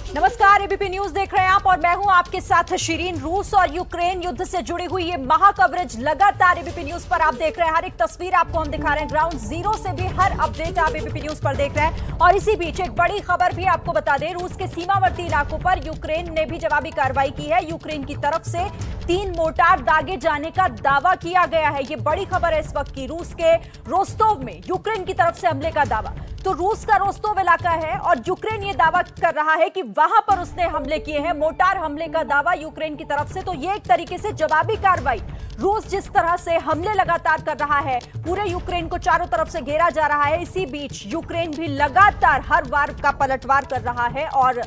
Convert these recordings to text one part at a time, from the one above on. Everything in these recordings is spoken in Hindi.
नमस्कार, एबीपी न्यूज देख रहे हैं आप और मैं हूं आपके साथ शिरीन। रूस और यूक्रेन युद्ध से जुड़ी हुई ये महा कवरेज लगातार एबीपी न्यूज पर आप देख रहे हैं। हर एक तस्वीर आपको हम दिखा रहे हैं, ग्राउंड जीरो से भी हर अपडेट आप एबीपी न्यूज पर देख रहे हैं। और इसी बीच एक बड़ी खबर भी आपको बता दें, रूस के सीमावर्ती इलाकों पर यूक्रेन ने भी जवाबी कार्रवाई की है। यूक्रेन की तरफ से 3 मोर्टार दागे जाने का दावा किया गया है। ये बड़ी खबर है इस वक्त की। रूस के रोस्तोव में यूक्रेन की तरफ से हमले का दावा। तो रूस का रोस्तोव इलाका है और यूक्रेन ये दावा कर रहा है कि वहां पर उसने हमले किए हैं, मोर्टार हमले का दावा यूक्रेन की तरफ से। तो ये एक तरीके से जवाबी कार्रवाई। रूस जिस तरह से हमले लगातार कर रहा है, पूरे यूक्रेन को चारों तरफ से घेरा जा रहा है, इसी बीच यूक्रेन भी लगातार हर वार का पलटवार कर रहा है। और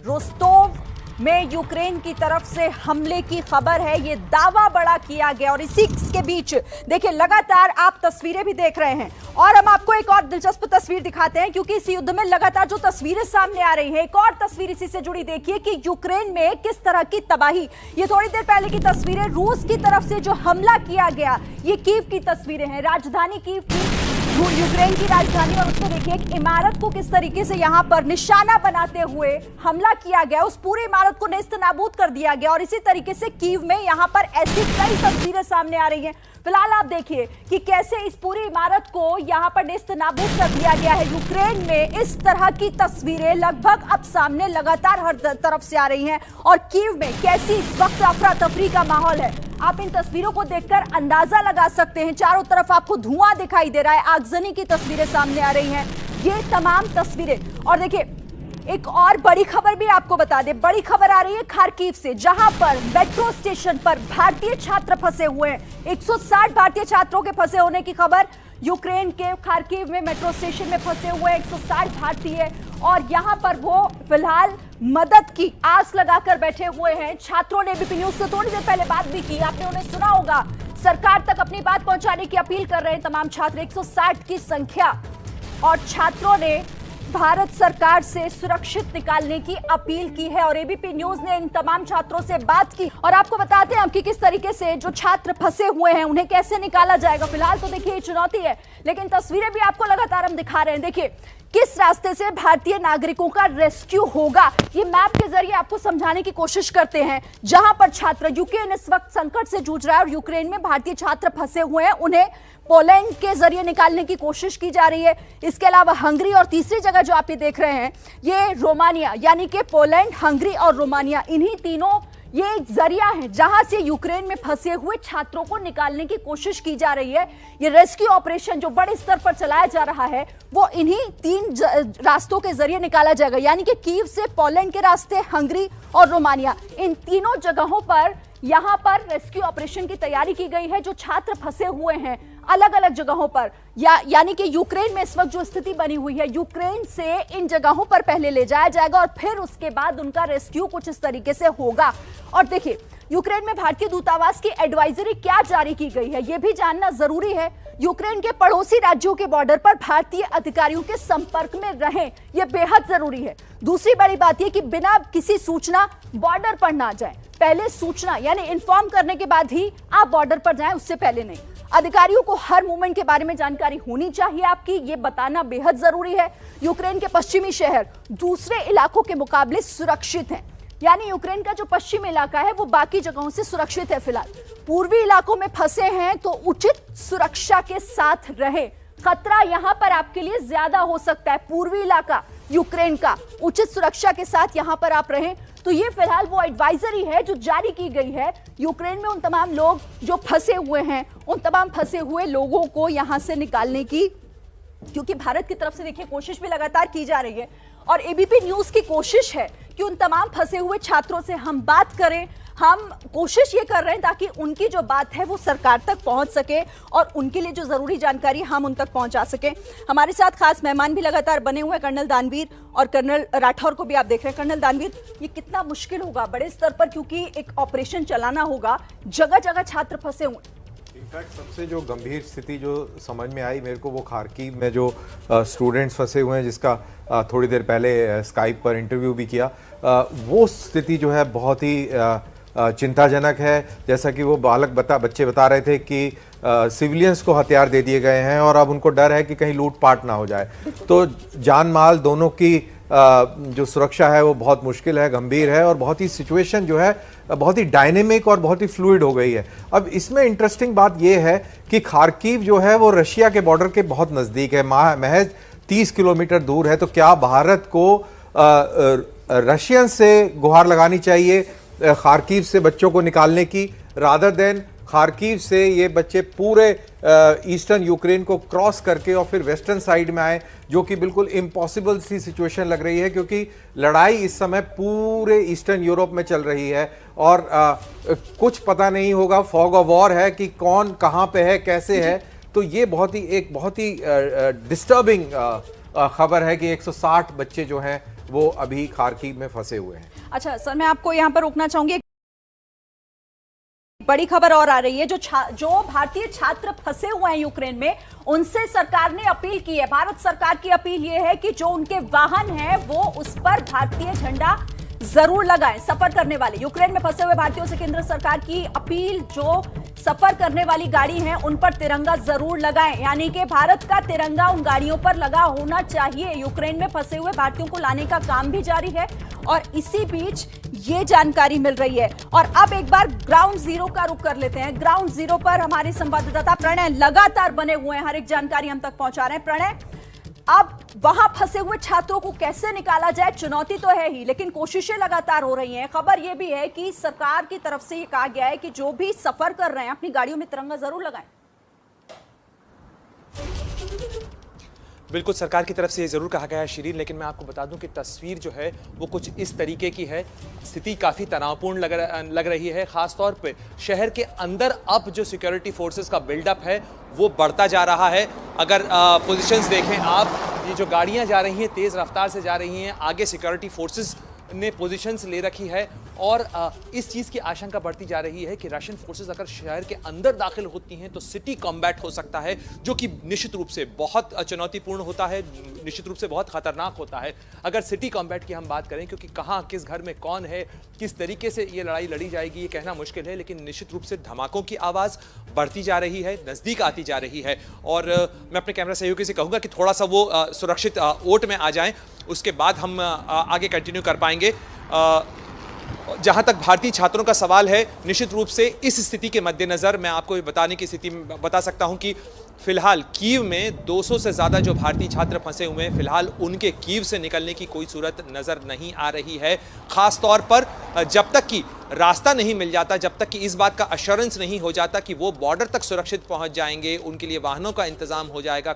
रोस्तोव में यूक्रेन की तरफ से हमले की खबर है, ये दावा बड़ा किया गया। और इसी के बीच देखिए लगातार आप तस्वीरें भी देख रहे हैं और हम आपको एक और दिलचस्प तस्वीर दिखाते हैं, क्योंकि इस युद्ध में लगातार जो तस्वीरें सामने आ रही हैं, एक और तस्वीर इसी से जुड़ी देखिए कि यूक्रेन में किस तरह की तबाही। ये थोड़ी देर पहले की तस्वीरें, रूस की तरफ से जो हमला किया गया, ये कीव की तस्वीरें हैं, राजधानी कीव की, यूक्रेन की राजधानी। और उसको देखिए एक इमारत को किस तरीके से यहां पर निशाना बनाते हुए हमला किया गया, उस पूरी इमारत को नेस्तनाबूद कर दिया गया। और इसी तरीके से कीव में यहां पर ऐसी कई तस्वीरें सामने आ रही हैं। फिलहाल आप देखिए कि कैसे इस पूरी इमारत को यहां पर नेस्तनाबूद कर दिया गया है। यूक्रेन में इस तरह की तस्वीरें लगभग अब सामने लगातार हर तरफ से आ रही हैं। और कीव में कैसी इस वक्त अफरा तफरी का माहौल है, आप इन तस्वीरों को देखकर अंदाजा लगा सकते हैं। चारों तरफ आपको धुआं दिखाई दे रहा है, आगजनी की तस्वीरें सामने आ रही हैं, ये तमाम तस्वीरें। और देखिए एक और बड़ी खबर भी आपको बता दें, बड़ी खबर आ रही है खार्किव से, जहां पर मेट्रो स्टेशन पर भारतीय छात्र फंसे हुए हैं। 160 भारतीय छात्रों के फंसे होने की खबर। यूक्रेन के खार्किव में मेट्रो स्टेशन में फंसे हुए 160 भारतीय, और यहां पर वो फिलहाल मदद की आस लगाकर बैठे हुए हैं। छात्रों ने एबीपी न्यूज से थोड़ी देर पहले बात भी की, आपने उन्हें सुना होगा। सरकार तक अपनी बात पहुंचाने की अपील कर रहे हैं तमाम छात्र, 160 की संख्या। और छात्रों ने भारत सरकार से सुरक्षित निकालने की अपील की है। और एबीपी न्यूज ने इन तमाम छात्रों से बात की और आपको बताते हैं कि किस तरीके से जो छात्र फंसे हुए हैं उन्हें कैसे निकाला जाएगा। फिलहाल तो देखिए ये चुनौती है, लेकिन तस्वीरें भी आपको लगातार हम दिखा रहे हैं। देखिए किस रास्ते से भारतीय नागरिकों का रेस्क्यू होगा, ये मैप के जरिए आपको समझाने की कोशिश करते हैं। जहां पर छात्र, यूक्रेन इस वक्त संकट से जूझ रहा है और यूक्रेन में भारतीय छात्र फंसे हुए हैं, उन्हें पोलैंड के जरिए निकालने की कोशिश की जा रही है। इसके अलावा हंगरी, और तीसरी जगह जो आप ये देख रहे हैं ये रोमानिया, यानी कि पोलैंड, हंगरी और रोमानिया, इन्हीं तीनों ये एक जरिया है जहां से यूक्रेन में फंसे हुए छात्रों को निकालने की कोशिश की जा रही है। ये रेस्क्यू ऑपरेशन जो बड़े स्तर पर चलाया जा रहा है वो इन्हीं 3 रास्तों के जरिए निकाला जाएगा, यानी कि कीव से पोलैंड के रास्ते, हंगरी और रोमानिया, इन तीनों जगहों पर यहां पर रेस्क्यू ऑपरेशन की तैयारी की गई है। जो छात्र फंसे हुए हैं अलग अलग जगहों पर, यानी कि यूक्रेन में इस वक्त जो स्थिति बनी हुई है, यूक्रेन से इन जगहों पर पहले ले जाया जाएगा और फिर उसके बाद उनका रेस्क्यू कुछ इस तरीके से होगा। और देखिए यूक्रेन में भारतीय दूतावास की एडवाइजरी क्या जारी की गई है, यह भी जानना जरूरी है। यूक्रेन के पड़ोसी राज्यों के बॉर्डर पर भारतीय अधिकारियों के संपर्क में रहें, यह बेहद जरूरी है। दूसरी बड़ी बात यह कि बिना किसी सूचना बॉर्डर पर ना जाएं। पहले सूचना यानी इन्फॉर्म करने के बाद ही आप बॉर्डर पर जाएं, उससे पहले नहीं। अधिकारियों को हर मूवमेंट के बारे में जानकारी होनी चाहिए आपकी, ये बताना बेहद जरूरी है। यूक्रेन के पश्चिमी शहर दूसरे इलाकों के मुकाबले सुरक्षित हैं, यानी यूक्रेन का जो पश्चिम इलाका है वो बाकी जगहों से सुरक्षित है। फिलहाल पूर्वी इलाकों में फंसे हैं तो उचित सुरक्षा के साथ रहें। खतरा यहां पर आपके लिए ज्यादा हो सकता है। पूर्वी इलाका यूक्रेन का, उचित सुरक्षा के साथ यहां पर आप रहें। तो ये फिलहाल वो एडवाइजरी है जो जारी की गई है यूक्रेन में उन तमाम लोग जो फंसे हुए हैं, उन तमाम फंसे हुए लोगों को यहां से निकालने की, क्योंकि भारत की तरफ से देखिए कोशिश भी लगातार की जा रही है। और एबीपी न्यूज की कोशिश है कि उन तमाम फंसे हुए छात्रों से हम बात करें। हम कोशिश ये कर रहे हैं ताकि उनकी जो बात है वो सरकार तक पहुंच सके और उनके लिए जो जरूरी जानकारी हम उन तक पहुंचा सकें। हमारे साथ खास मेहमान भी लगातार बने हुए हैं, कर्नल दानवीर और कर्नल राठौर को भी आप देख रहे हैं। कर्नल दानवीर, ये कितना मुश्किल होगा बड़े स्तर पर, क्योंकि एक ऑपरेशन चलाना होगा, जगह जगह छात्र फंसे हुए। इनफैक्ट सबसे जो गंभीर स्थिति जो समझ में आई मेरे को वो खार्किव में जो स्टूडेंट्स फंसे हुए हैं, जिसका थोड़ी देर पहले स्काइप पर इंटरव्यू भी किया, वो स्थिति जो है बहुत ही चिंताजनक है। जैसा कि वो बच्चे बता रहे थे कि सिविलियंस को हथियार दे दिए गए हैं और अब उनको डर है कि कहीं लूटपाट ना हो जाए। तो जान माल दोनों की जो सुरक्षा है वो बहुत मुश्किल है, गंभीर है, और बहुत ही सिचुएशन जो है बहुत ही डायनेमिक और बहुत ही फ्लूइड हो गई है। अब इसमें इंटरेस्टिंग बात यह है कि खार्किव जो है वो रशिया के बॉर्डर के बहुत नज़दीक है, महज 30 किलोमीटर दूर है। तो क्या भारत को रशियन से गुहार लगानी चाहिए खार्किव से बच्चों को निकालने की, रादर देन खार्किव से ये बच्चे पूरे ईस्टर्न यूक्रेन को क्रॉस करके और फिर वेस्टर्न साइड में आए, जो कि बिल्कुल इम्पॉसिबल सी सिचुएशन लग रही है, क्योंकि लड़ाई इस समय पूरे ईस्टर्न यूरोप में चल रही है और कुछ पता नहीं होगा, फॉग ऑफ वॉर है कि कौन कहाँ पे है, कैसे है। तो ये बहुत ही डिस्टर्बिंग खबर है कि 160 बच्चे जो हैं वो अभी खार्किव में फंसे हुए हैं। अच्छा सर, मैं आपको यहाँ पर रोकना चाहूंगी। बड़ी खबर और आ रही है, जो भारतीय छात्र फंसे हुए हैं यूक्रेन में, उनसे सरकार ने अपील की है। भारत सरकार की अपील यह है कि जो उनके वाहन है वो उस पर भारतीय झंडा जरूर लगाएं। सफर करने वाले यूक्रेन में फंसे हुए भारतीयों से केंद्र सरकार की अपील, जो सफर करने वाली गाड़ी हैं उन पर तिरंगा जरूर लगाएं, यानी कि भारत का तिरंगा उन गाड़ियों पर लगा होना चाहिए। यूक्रेन में फंसे हुए भारतीयों को लाने का काम भी जारी है और इसी बीच ये जानकारी मिल रही है। और अब एक बार ग्राउंड जीरो का रुख कर लेते हैं। ग्राउंड जीरो पर हमारे संवाददाता प्रणय लगातार बने हुए हैं, हर एक जानकारी हम तक पहुंचा रहे हैं। प्रणय, अब वहां फंसे हुए छात्रों को कैसे निकाला जाए, चुनौती तो है ही, लेकिन कोशिशें लगातार हो रही हैं। खबर यह भी है कि सरकार की तरफ से यह कहा गया है कि जो भी सफर कर रहे हैं अपनी गाड़ियों में तिरंगा जरूर लगाएं। बिल्कुल, सरकार की तरफ से ये ज़रूर कहा गया है शिरीन, लेकिन मैं आपको बता दूं कि तस्वीर जो है वो कुछ इस तरीके की है। स्थिति काफ़ी तनावपूर्ण लग रही है, ख़ासतौर पे शहर के अंदर अब जो सिक्योरिटी फोर्सेस का बिल्डअप है वो बढ़ता जा रहा है। अगर पोजीशंस देखें आप, ये जो गाड़ियाँ जा रही हैं तेज़ रफ्तार से जा रही हैं, आगे सिक्योरिटी फोर्सेस ने पोजीशंस ले रखी है और इस चीज़ की आशंका बढ़ती जा रही है कि रशियन फोर्सेस अगर शहर के अंदर दाखिल होती हैं तो सिटी कॉम्बैट हो सकता है, जो कि निश्चित रूप से बहुत चुनौतीपूर्ण होता है, निश्चित रूप से बहुत खतरनाक होता है अगर सिटी कॉम्बैट की हम बात करें, क्योंकि कहाँ किस घर में कौन है, किस तरीके से ये लड़ाई लड़ी जाएगी ये कहना मुश्किल है। लेकिन निश्चित रूप से धमाकों की आवाज़ बढ़ती जा रही है, नज़दीक आती जा रही है। और मैं अपने कैमरा सहयोगी से कहूँगा कि थोड़ा सा वो सुरक्षित ओट में आ जाएँ, उसके बाद हम आगे कंटिन्यू कर पाएंगे। जहां तक भारतीय छात्रों का सवाल है, निश्चित रूप से इस स्थिति के मद्देनज़र मैं आपको बताने की स्थिति में बता सकता हूं कि फिलहाल कीव में 200 से ज़्यादा जो भारतीय छात्र फंसे हुए हैं, फिलहाल उनके कीव से निकलने की कोई सूरत नज़र नहीं आ रही है। ख़ास तौर पर जब तक कि रास्ता नहीं मिल जाता, जब तक कि इस बात का अश्योरेंस नहीं हो जाता कि वो बॉर्डर तक सुरक्षित पहुंच जाएंगे, उनके लिए वाहनों का इंतज़ाम हो जाएगा,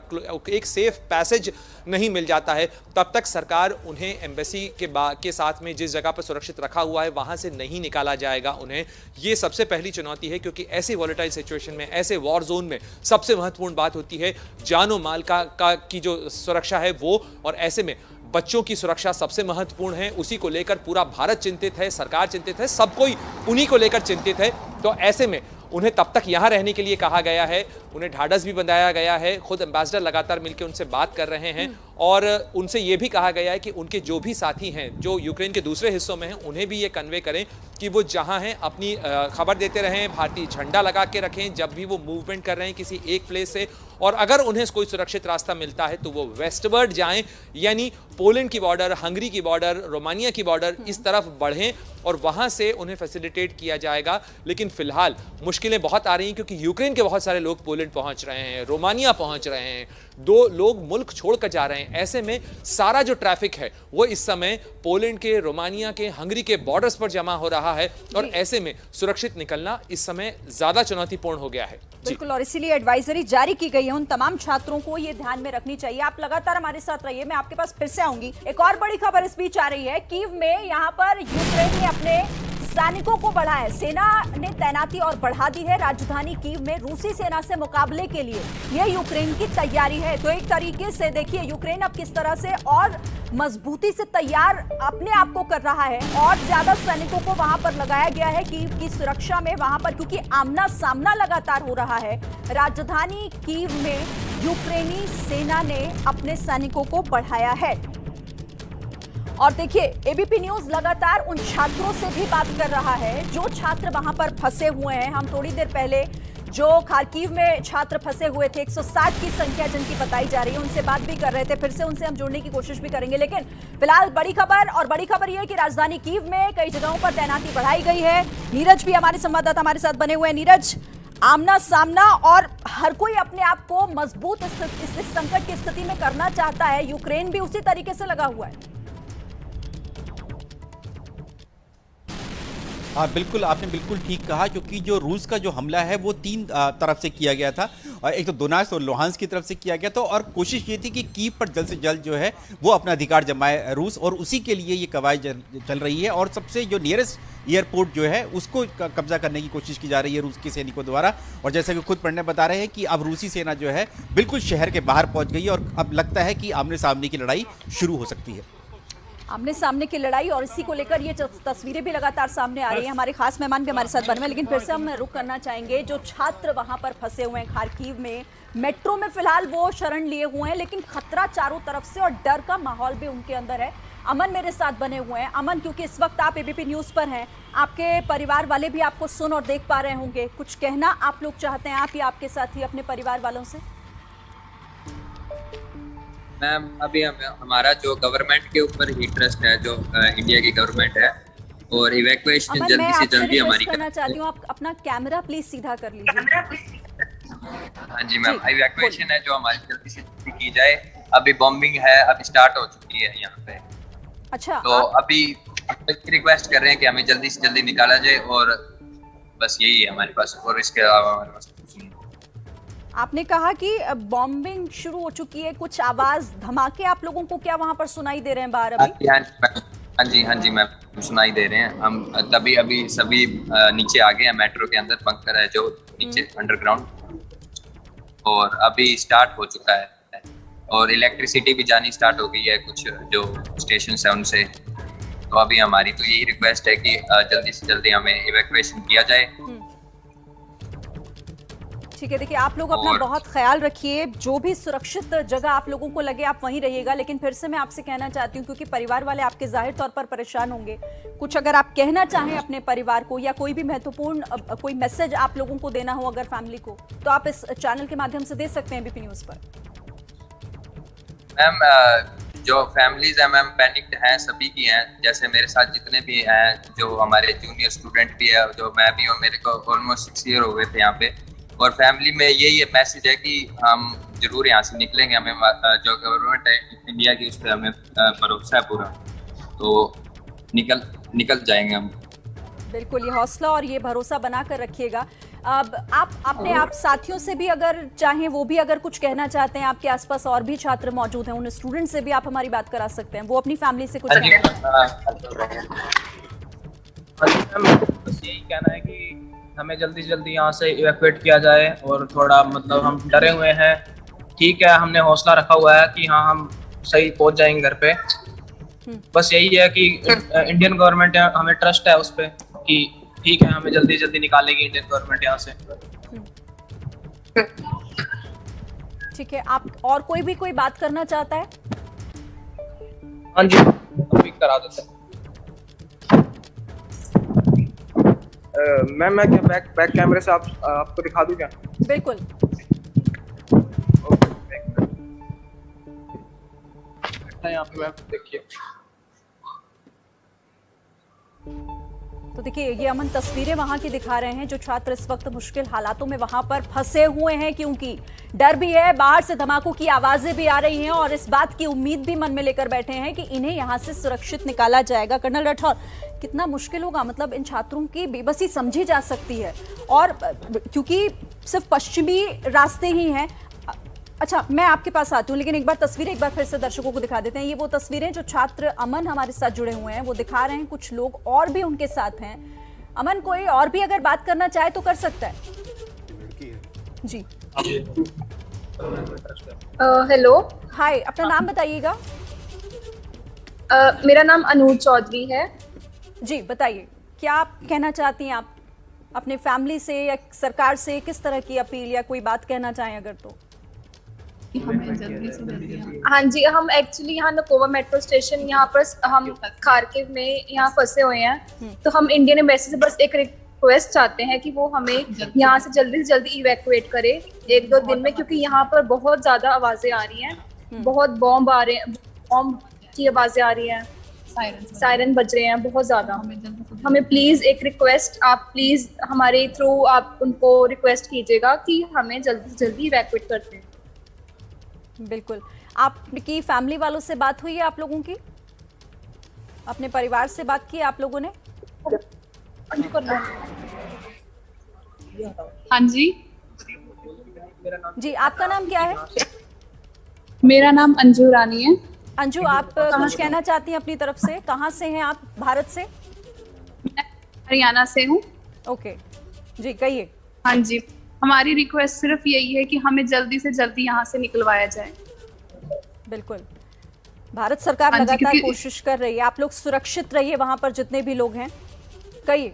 एक सेफ पैसेज नहीं मिल जाता है, तब तक सरकार उन्हें एम्बेसी के साथ में जिस जगह पर सुरक्षित रखा हुआ है वहाँ से नहीं निकाला जाएगा उन्हें। ये सबसे पहली चुनौती है, क्योंकि ऐसी वॉलेटाइल सिचुएशन में, ऐसे वॉर जोन में सबसे महत्वपूर्ण बात होती है जानो माल की जो सुरक्षा है वो, और ऐसे में बच्चों की सुरक्षा सबसे महत्वपूर्ण है। उसी को लेकर पूरा भारत चिंतित है, सरकार चिंतित है, सब कोई उन्हीं को लेकर चिंतित है। तो ऐसे में उन्हें तब तक यहाँ रहने के लिए कहा गया है, उन्हें ढाढ़स भी बंधाया गया है। खुद एम्बेसडर लगातार मिलकर उनसे बात कर रहे हैं और उनसे ये भी कहा गया है कि उनके जो भी साथी हैं जो यूक्रेन के दूसरे हिस्सों में हैं, उन्हें भी ये कन्वे करें कि वो जहाँ हैं अपनी खबर देते रहें, भारतीय झंडा लगा के रखें जब भी वो मूवमेंट कर रहे हैं किसी एक प्लेस से, और अगर उन्हें कोई सुरक्षित रास्ता मिलता है तो वो वेस्टवर्ड जाएं, यानी पोलैंड की बॉर्डर, हंगरी की बॉर्डर, रोमानिया की बॉर्डर, इस तरफ बढ़ें और वहाँ से उन्हें फैसिलिटेट किया जाएगा। लेकिन फिलहाल मुश्किलें बहुत आ रही हैं, क्योंकि यूक्रेन के बहुत सारे लोग पोलैंड पहुँच रहे हैं, रोमानिया पहुँच रहे हैं, 2 लोग मुल्क छोड़कर जा रहे हैं। ऐसे में सारा जो ट्रैफिक है वो इस समय पोलैंड के, रोमानिया के, हंगरी के बॉर्डर्स पर जमा हो रहा है और ऐसे में सुरक्षित निकलना इस समय ज्यादा चुनौतीपूर्ण हो गया है। बिल्कुल, और इसीलिए एडवाइजरी जारी की गई है, उन तमाम छात्रों को ये ध्यान में रखनी चाहिए। आप लगातार हमारे साथ रहिए, मैं आपके पास फिर से आऊंगी। एक और बड़ी खबर इस बीच आ रही है, कीव में यहाँ पर यूक्रेन ने अपने सैनिकों को बढ़ाया है, सेना ने तैनाती और बढ़ा दी है। राजधानी कीव में रूसी सेना से मुकाबले के लिए यह यूक्रेन की तैयारी है। तो एक तरीके से देखिए यूक्रेन अब किस तरह से और मजबूती से तैयार अपने आप को कर रहा है, और ज्यादा सैनिकों को वहां पर लगाया गया है कीव की सुरक्षा में, वहां पर क्योंकि आमना सामना लगातार हो रहा है। राजधानी कीव में यूक्रेनी सेना ने अपने सैनिकों को बढ़ाया है। और देखिए एबीपी न्यूज लगातार उन छात्रों से भी बात कर रहा है जो छात्र वहां पर फंसे हुए हैं। हम थोड़ी देर पहले जो खार्किव में छात्र फंसे हुए थे, 160 की संख्या जिनकी बताई जा रही है, उनसे बात भी कर रहे थे। फिर से उनसे हम जुड़ने की कोशिश भी करेंगे, लेकिन फिलहाल बड़ी खबर यह है कि राजधानी कीव में कई जगहों पर तैनाती बढ़ाई गई है। नीरज भी हमारे संवाददाता हमारे साथ बने हुए हैं। नीरज, आमना सामना और हर कोई अपने आप को मजबूत इस संकट की स्थिति में करना चाहता है। यूक्रेन भी उसी तरीके से लगा हुआ है। हाँ बिल्कुल, आपने बिल्कुल ठीक कहा, क्योंकि जो रूस का जो हमला है वो 3 तरफ से किया गया था। और एक तो दोनास और लुहांस की तरफ से किया गया था, और कोशिश ये थी कि कीव पर जल्द से जल्द जो है वो अपना अधिकार जमाए रूस, और उसी के लिए ये कवायद चल रही है। और सबसे जो नियरेस्ट एयरपोर्ट जो है उसको कब्जा करने की कोशिश की जा रही है रूस के सैनिकों द्वारा। और जैसा कि खुद प्रणय बता रहे हैं कि अब रूसी सेना जो है बिल्कुल शहर के बाहर पहुंच गई है, और अब लगता है कि आमने सामने की लड़ाई शुरू हो सकती है। आमने सामने की लड़ाई, और इसी को लेकर ये तस्वीरें भी लगातार सामने आ रही हैं। हमारे खास मेहमान भी हमारे साथ बने हुए हैं, लेकिन फिर से हम रुक करना चाहेंगे। जो छात्र वहां पर फंसे हुए हैं खार्किव में, मेट्रो में फिलहाल वो शरण लिए हुए हैं, लेकिन खतरा चारों तरफ से और डर का माहौल भी उनके अंदर है। अमन मेरे साथ बने हुए हैं। अमन, क्योंकि इस वक्त आप एबीपी न्यूज पर हैं, आपके परिवार वाले भी आपको सुन और देख पा रहे होंगे, कुछ कहना आप लोग चाहते हैं, आप या आपके साथी अपने परिवार वालों से? मैम, अभी हमारा जो गवर्नमेंट के ऊपर ही ट्रस्ट है, जो इंडिया की गवर्नमेंट है, और इवैक्यूएशन जल्दी से जल्दी हमारी करना चाहती हूँ। आप अपना कैमरा प्लीज सीधा कर लीजिए। हाँ जी मैम, इवैक्यूएशन है जो हमारी जल्दी से जल्दी की जाए। अभी बॉम्बिंग है, अभी स्टार्ट हो चुकी है यहाँ पे। अच्छा, तो अभी रिक्वेस्ट कर रहे हैं कि हमें जल्दी से जल्दी निकाला जाए, और बस यही है हमारे पास, और इसके अलावा हमारे पास कुछ नहीं। आपने कहा कि बॉम्बिंग शुरू हो चुकी है, कुछ आवाज धमाके आप लोगों को क्या वहां पर सुनाई दे रहे हैं बाहर अभी? हाँ जी मैम, सुनाई दे रहे हैं। हम तभी अभी सभी नीचे आ गए हैं, मेट्रो के अंदर बंकर है जो नीचे अंडरग्राउंड, और अभी स्टार्ट हो चुका है। और इलेक्ट्रिसिटी भी जानी स्टार्ट हो गई है कुछ जो स्टेशन है उनसे। तो अभी हमारी तो यही रिक्वेस्ट है कि जल्दी से जल्दी हमें इवैक्यूएशन किया जाए। ठीक है, देखिए आप लोग अपना बहुत ख्याल रखिए, जो भी सुरक्षित जगह आप लोगों को लगे आप वहीं रहिएगा। लेकिन फिर से मैं आपसे कहना चाहती हूँ, क्योंकि परिवार वाले आपके जाहिर तौर पर परेशान होंगे, कुछ अगर आप कहना चाहें अपने परिवार को, या कोई भी महत्वपूर्ण कोई मैसेज आप लोगों को देना हो अगर फैमिली को, तो आप इस चैनल के माध्यम से दे सकते हैं एबीपी न्यूज पर। मैम, जो फैमिलीज हैं मैम, पैनिक्ड हैं, सभी की हैं। जैसे मेरे साथ जितने भी हैं, जो हमारे जूनियर स्टूडेंट भी है, जो मैं भी हूँ, मेरे को ऑलमोस्ट 6 ईयर हो गए थे यहाँ पे। और फैमिली में यही मैसेज है कि हम जरूर यहाँ से निकलेंगे। हमें जो गवर्नमेंट है इंडिया की, उस पर हमें भरोसा है पूरा, तो निकल जाएंगे हम। बिल्कुल, ये हौसला और ये भरोसा बनाकर रखिएगा। अब आप अपने आप साथियों से भी अगर चाहें, वो भी अगर कुछ कहना चाहते हैं, आपके आसपास और भी छात्र मौजूद हैं, उन स्टूडेंट से भी आप हमारी बात करा सकते हैं, वो अपनी फैमिली से कुछ कहना चाहते हैं। बस यही कहना है कि हमें जल्दी से जल्दी यहाँ से इवैक्यूएट किया जाए, और थोड़ा मतलब हम डरे हुए हैं। ठीक है, हमने हौसला रखा हुआ है कि हाँ हम सही पहुँच जाएंगे घर पे। बस यही है कि इंडियन गवर्नमेंट हमें ट्रस्ट है उस पर कि ठीक है, हमें जल्दी से जल्दी निकालेगी इंडियन गवर्नमेंट यहाँ से। ठीक है, आप और कोई बात करना चाहता है? हाँ जी, अभी करा देते हैं। मैम, मैं क्या बैक कैमरे से आपको दिखा दूं क्या? बिल्कुल। यहाँ पे मैम देखिए। तो देखिए, ये अमन तस्वीरें वहां की दिखा रहे हैं, जो छात्र इस वक्त मुश्किल हालातों में वहां पर फंसे हुए हैं, क्योंकि डर भी है, बाहर से धमाकों की आवाजें भी आ रही हैं, और इस बात की उम्मीद भी मन में लेकर बैठे हैं कि इन्हें यहां से सुरक्षित निकाला जाएगा। कर्नल राठौर, कितना मुश्किल होगा, मतलब इन छात्रों की बेबसी समझी जा सकती है, और क्योंकि सिर्फ पश्चिमी रास्ते ही हैं। अच्छा, मैं आपके पास आती हूँ, लेकिन एक बार तस्वीरें एक बार फिर से दर्शकों को दिखा देते हैं। ये वो तस्वीरें जो छात्र अमन हमारे साथ जुड़े हुए हैं वो दिखा रहे हैं, कुछ लोग और भी उनके साथ हैं। अमन, कोई और भी अगर बात करना चाहे तो कर सकता है जी। हेलो, हाय, अपना नाम बताइएगा। मेरा नाम अनूर चौधरी है। जी, बताइए, क्या आप कहना चाहती हैं आप अपने फैमिली से या सरकार से, किस तरह की अपील या कोई बात कहना चाहें अगर तो? हाँ जी, हम एक्चुअली यहाँ नकोवा मेट्रो स्टेशन यहाँ पर हम खार्किव में यहाँ फंसे हुए हैं। तो हम इंडियन एम्बेसी से बस एक रिक्वेस्ट चाहते हैं कि वो हमें यहाँ से जल्दी इवैक्यूएट करे 1-2 दिन में, क्योंकि यहाँ पर बहुत ज्यादा आवाजें आ रही हैं, बहुत बॉम्ब आ रहे हैं, बॉम्ब की आवाजें आ रही हैं, सायरन बज रहे हैं बहुत ज्यादा। हमें प्लीज एक रिक्वेस्ट, आप प्लीज हमारे थ्रू आप उनको रिक्वेस्ट कीजिएगा कि हमें जल्दी से जल्दी इवैक्यूएट करते हैं। बिल्कुल। आपकी फैमिली वालों से बात हुई है आप लोगों की? अपने परिवार से बात की आप लोगों ने? हाँ जी। जी, आपका नाम क्या है? मेरा नाम अंजू रानी है। अंजू, आप कुछ कहना चाहती हैं अपनी तरफ से? कहाँ से हैं आप भारत से? मैं हरियाणा से हूँ। ओके जी, कहिए। हाँ जी, हमारी रिक्वेस्ट सिर्फ यही है कि हमें जल्दी से जल्दी यहाँ से निकलवाया जाए। बिल्कुल, भारत सरकार लगातार कोशिश कर रही है, आप लोग सुरक्षित रहिए वहां पर जितने भी लोग हैं। कहिए।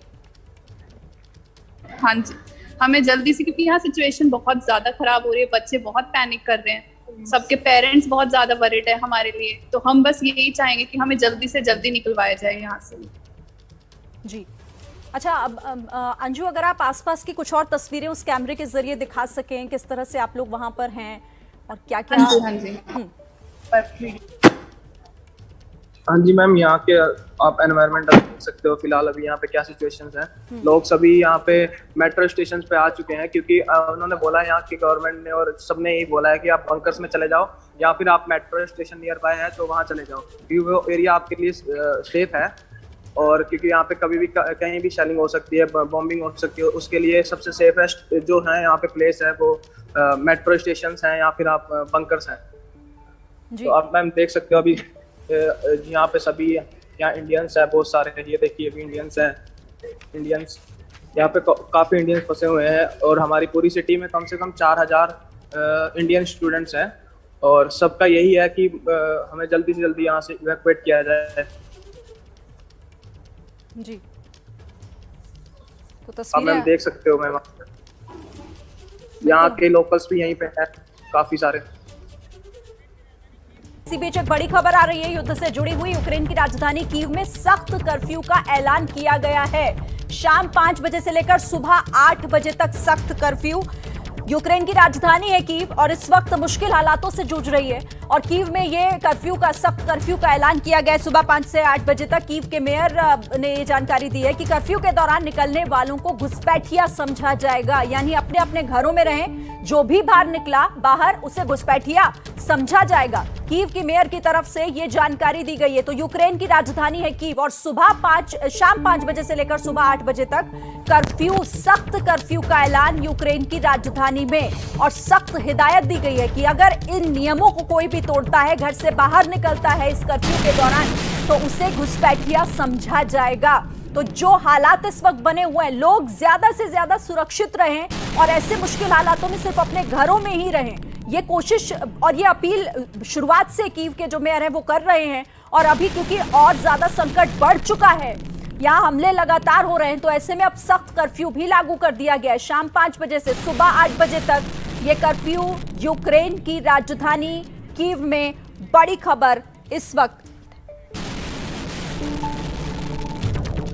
हाँ जी, हमें जल्दी से, क्योंकि यहाँ सिचुएशन बहुत ज्यादा खराब हो रही है, बच्चे बहुत पैनिक कर रहे हैं, सबके पेरेंट्स बहुत ज्यादा वरीड है हमारे लिए, तो हम बस यही चाहेंगे कि हमें जल्दी से जल्दी निकलवाया जाए यहाँ से। जी, अच्छा, अब अंजू, अगर आप आसपास की कुछ और तस्वीरें उस कैमरे के जरिए दिखा सकें, किस तरह से आप लोग वहां पर हैं और क्या क्या? हाँ जी। हाँ जी मैम, यहाँ के आप एनवायरनमेंट देख सकते हो फिलहाल अभी यहाँ पे क्या सिचुएशंस हैं। लोग सभी यहाँ पे मेट्रो स्टेशन पे आ चुके हैं, क्योंकि उन्होंने बोला यहाँ की गवर्नमेंट ने और सबने यही बोला है कि आप बंकर्स में चले जाओ या फिर आप मेट्रो स्टेशन नियर बाय है तो वहाँ चले जाओ, क्योंकि वो एरिया आपके लिए सेफ है। और क्योंकि यहाँ पे कभी भी कहीं भी शेलिंग हो सकती है, बॉम्बिंग हो सकती है, उसके लिए सबसे सेफेस्ट जो है यहाँ पे प्लेस है वो मेट्रो स्टेशन है या फिर आप बंकर्स हैं। तो आप मैम देख सकते हो अभी यहाँ पे सभी यहाँ इंडियंस है बहुत सारे, ये देखिए अभी इंडियंस यहाँ पे काफ़ी इंडियंस फंसे हुए हैं, और हमारी पूरी सिटी में कम से कम 4000 इंडियन स्टूडेंट्स हैं, और सबका यही है कि हमें जल्दी से जल्दी यहाँ से इवैक्यूएट किया जाए। जी, तो आप मैम देख सकते हो मैम, यहाँ के लोकल्स भी यहीं पे हैं काफ़ी सारे। इसी बीच एक बड़ी खबर आ रही है युद्ध से जुड़ी हुई। यूक्रेन की राजधानी कीव में सख्त कर्फ्यू का ऐलान किया गया है। शाम 5 बजे से लेकर सुबह 8 बजे तक सख्त कर्फ्यू। यूक्रेन की राजधानी है कीव और इस वक्त मुश्किल हालातों से जूझ रही है, और कीव में ये सख्त कर्फ्यू का ऐलान किया गया है सुबह 5 से 8 बजे तक। कीव के मेयर ने ये जानकारी दी है कि कर्फ्यू के दौरान निकलने वालों को घुसपैठिया समझा जाएगा, यानी अपने अपने घरों में रहें, जो भी बाहर निकला बाहर उसे घुसपैठिया समझा जाएगा। कीव की मेयर की तरफ से ये जानकारी दी गई है। तो यूक्रेन की राजधानी है कीव और शाम 5 बजे से लेकर सुबह 8 बजे तक कर्फ्यू, सख्त कर्फ्यू का ऐलान यूक्रेन की राजधानी में, और सख्त हिदायत दी गई है कि अगर इन नियमों को कोई भी तोड़ता है, घर से बाहर निकलता है इस कर्फ्यू के दौरान, तो उसे घुसपैठिया समझा जाएगा। तो जो हालात इस वक्त बने हुए हैं, लोग ज्यादा से ज्यादा सुरक्षित रहें और ऐसे मुश्किल हालातों में सिर्फ अपने घरों में ही रहें, ये कोशिश और ये अपील शुरुआत से कीव के जो मेयर हैं वो कर रहे हैं। और अभी क्योंकि और ज्यादा संकट बढ़ चुका है, यहाँ हमले लगातार हो रहे हैं, तो ऐसे में अब सख्त कर्फ्यू भी लागू कर दिया गया है। शाम 5 बजे से सुबह 8 बजे तक ये कर्फ्यू यूक्रेन की राजधानी कीव में। बड़ी खबर इस वक्त,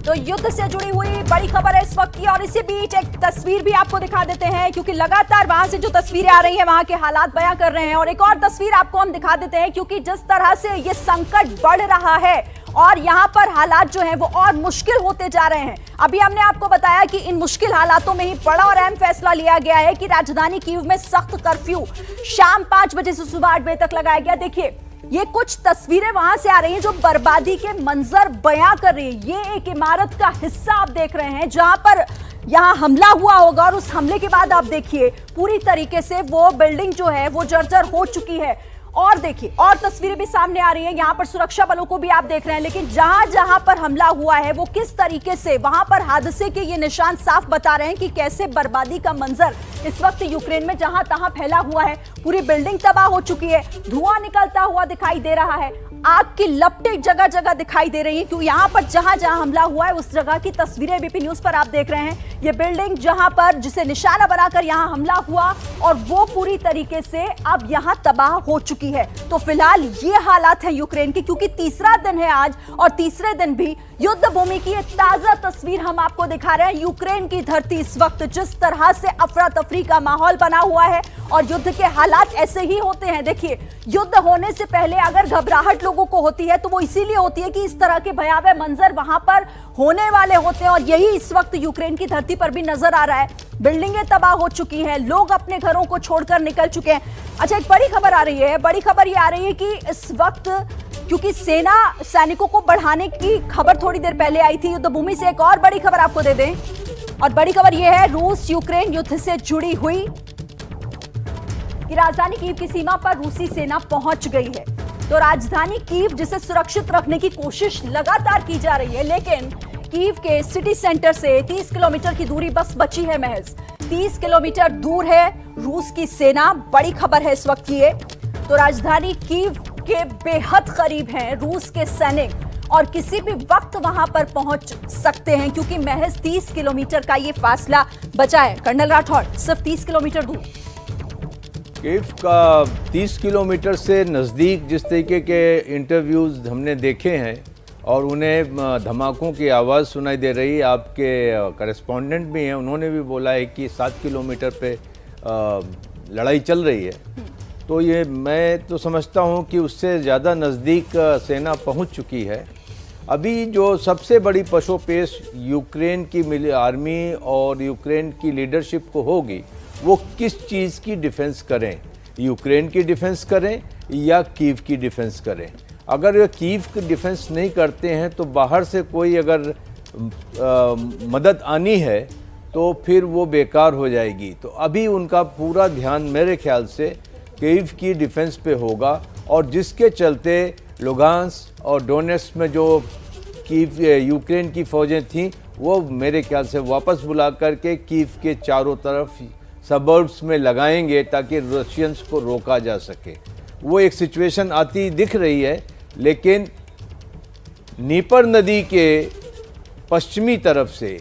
तो युद्ध से जुड़ी हुई बड़ी खबर है इस वक्त की। और इसी बीच एक तस्वीर भी आपको दिखा देते हैं, क्योंकि लगातार वहां से जो तस्वीरें आ रही हैं वहां के हालात बयां कर रहे हैं। और एक और तस्वीर आपको हम दिखा देते हैं, क्योंकि जिस तरह से ये संकट बढ़ रहा है और यहाँ पर हालात जो हैं वो और मुश्किल होते जा रहे हैं। अभी हमने आपको बताया कि इन मुश्किल हालातों में ही बड़ा और अहम फैसला लिया गया है कि राजधानी कीव में सख्त कर्फ्यू शाम 5 बजे से सुबह 8 बजे तक लगाया गया। देखिए, ये कुछ तस्वीरें वहां से आ रही हैं जो बर्बादी के मंजर बयां कर रही है। ये एक इमारत का हिस्सा आप देख रहे हैं जहां पर यहाँ हमला हुआ होगा, और उस हमले के बाद आप देखिए पूरी तरीके से वो बिल्डिंग जो है वो जर्जर हो चुकी है। और देखिए, और तस्वीरें भी सामने आ रही हैं, यहाँ पर सुरक्षा बलों को भी आप देख रहे हैं। लेकिन जहां जहां पर हमला हुआ है वो किस तरीके से वहां पर हादसे के ये निशान साफ बता रहे हैं कि कैसे बर्बादी का मंजर इस वक्त यूक्रेन में जहां तहां फैला हुआ है। पूरी बिल्डिंग तबाह हो चुकी है, धुआं निकलता हुआ दिखाई दे रहा है, आग की लपटें जगह जगह दिखाई दे रही हैं। क्यों यहाँ पर जहां जहां हमला हुआ है उस जगह की तस्वीरें बीपी न्यूज पर आप देख रहे हैं। ये बिल्डिंग जहां पर जिसे निशाना बनाकर यहाँ हमला हुआ और वो पूरी तरीके से अब यहाँ तबाह हो चुकी है। तो फिलहाल ये हालात है यूक्रेन की, क्योंकि तीसरा दिन है आज और तीसरे दिन भी युद्ध भूमि की एक ताजा तस्वीर हम आपको दिखा रहे हैं। यूक्रेन की धरती इस वक्त जिस तरह से अफरा तफरी का माहौल बना हुआ है और युद्ध के हालात ऐसे ही होते हैं। देखिए, युद्ध होने से पहले अगर घबराहट लोगों को होती है तो वो इसीलिए होती है कि इस तरह के भयावह मंजर वहां पर होने वाले होते हैं और यही इस वक्त यूक्रेन की धरती पर भी नजर आ रहा है। बिल्डिंगें तबाह हो चुकी हैं, लोग अपने घरों को छोड़कर निकल चुके हैं। अच्छा, एक बड़ी खबर आ रही है। बड़ी खबर ये आ रही है कि इस वक्त क्योंकि सेना सैनिकों को बढ़ाने की खबर थोड़ी देर पहले आई थी युद्ध भूमि से, एक और बड़ी खबर आपको दे दें। और बड़ी खबर यह है, रूस यूक्रेन युद्ध से जुड़ी हुई कि राजधानी कीव की सीमा पर रूसी सेना पहुंच गई है। तो राजधानी कीव जिसे सुरक्षित रखने की कोशिश लगातार की जा रही है, लेकिन कीव के सिटी सेंटर से 30 किलोमीटर की दूरी बस बची है। महज 30 किलोमीटर दूर है रूस की सेना। बड़ी खबर है इस वक्त ये। तो राजधानी कीव के बेहद करीब हैं रूस के सैनिक और किसी भी वक्त वहां पर पहुंच सकते हैं क्योंकि महज 30 किलोमीटर का ये फासला बचा है। कर्नल राठौड़, सिर्फ 30 किलोमीटर दूर कीव का 30 किलोमीटर से नज़दीक जिस तरीके के इंटरव्यूज़ हमने देखे हैं और उन्हें धमाकों की आवाज़ सुनाई दे रही। आपके करेस्पॉन्डेंट भी हैं, उन्होंने भी बोला है कि 7 किलोमीटर पे लड़ाई चल रही है। तो ये मैं तो समझता हूँ कि उससे ज़्यादा नज़दीक सेना पहुँच चुकी है। अभी जो सबसे बड़ी पशोपेश यूक्रेन की आर्मी और यूक्रेन की लीडरशिप को होगी, वो किस चीज़ की डिफेंस करें, यूक्रेन की डिफेंस करें या कीव की डिफेंस करें। अगर वे कीव की डिफेंस नहीं करते हैं तो बाहर से कोई अगर मदद आनी है तो फिर वो बेकार हो जाएगी। तो अभी उनका पूरा ध्यान मेरे ख्याल से कीव की डिफेंस पे होगा और जिसके चलते लुगांस्क और डोनेट्स्क में जो कीव यूक्रेन की फ़ौजें थीं वो मेरे ख्याल से वापस बुला करके कीव के चारों तरफ सबर्ब्स में लगाएंगे ताकि रशियंस को रोका जा सके। वो एक सिचुएशन आती दिख रही है, लेकिन नीपर नदी के पश्चिमी तरफ से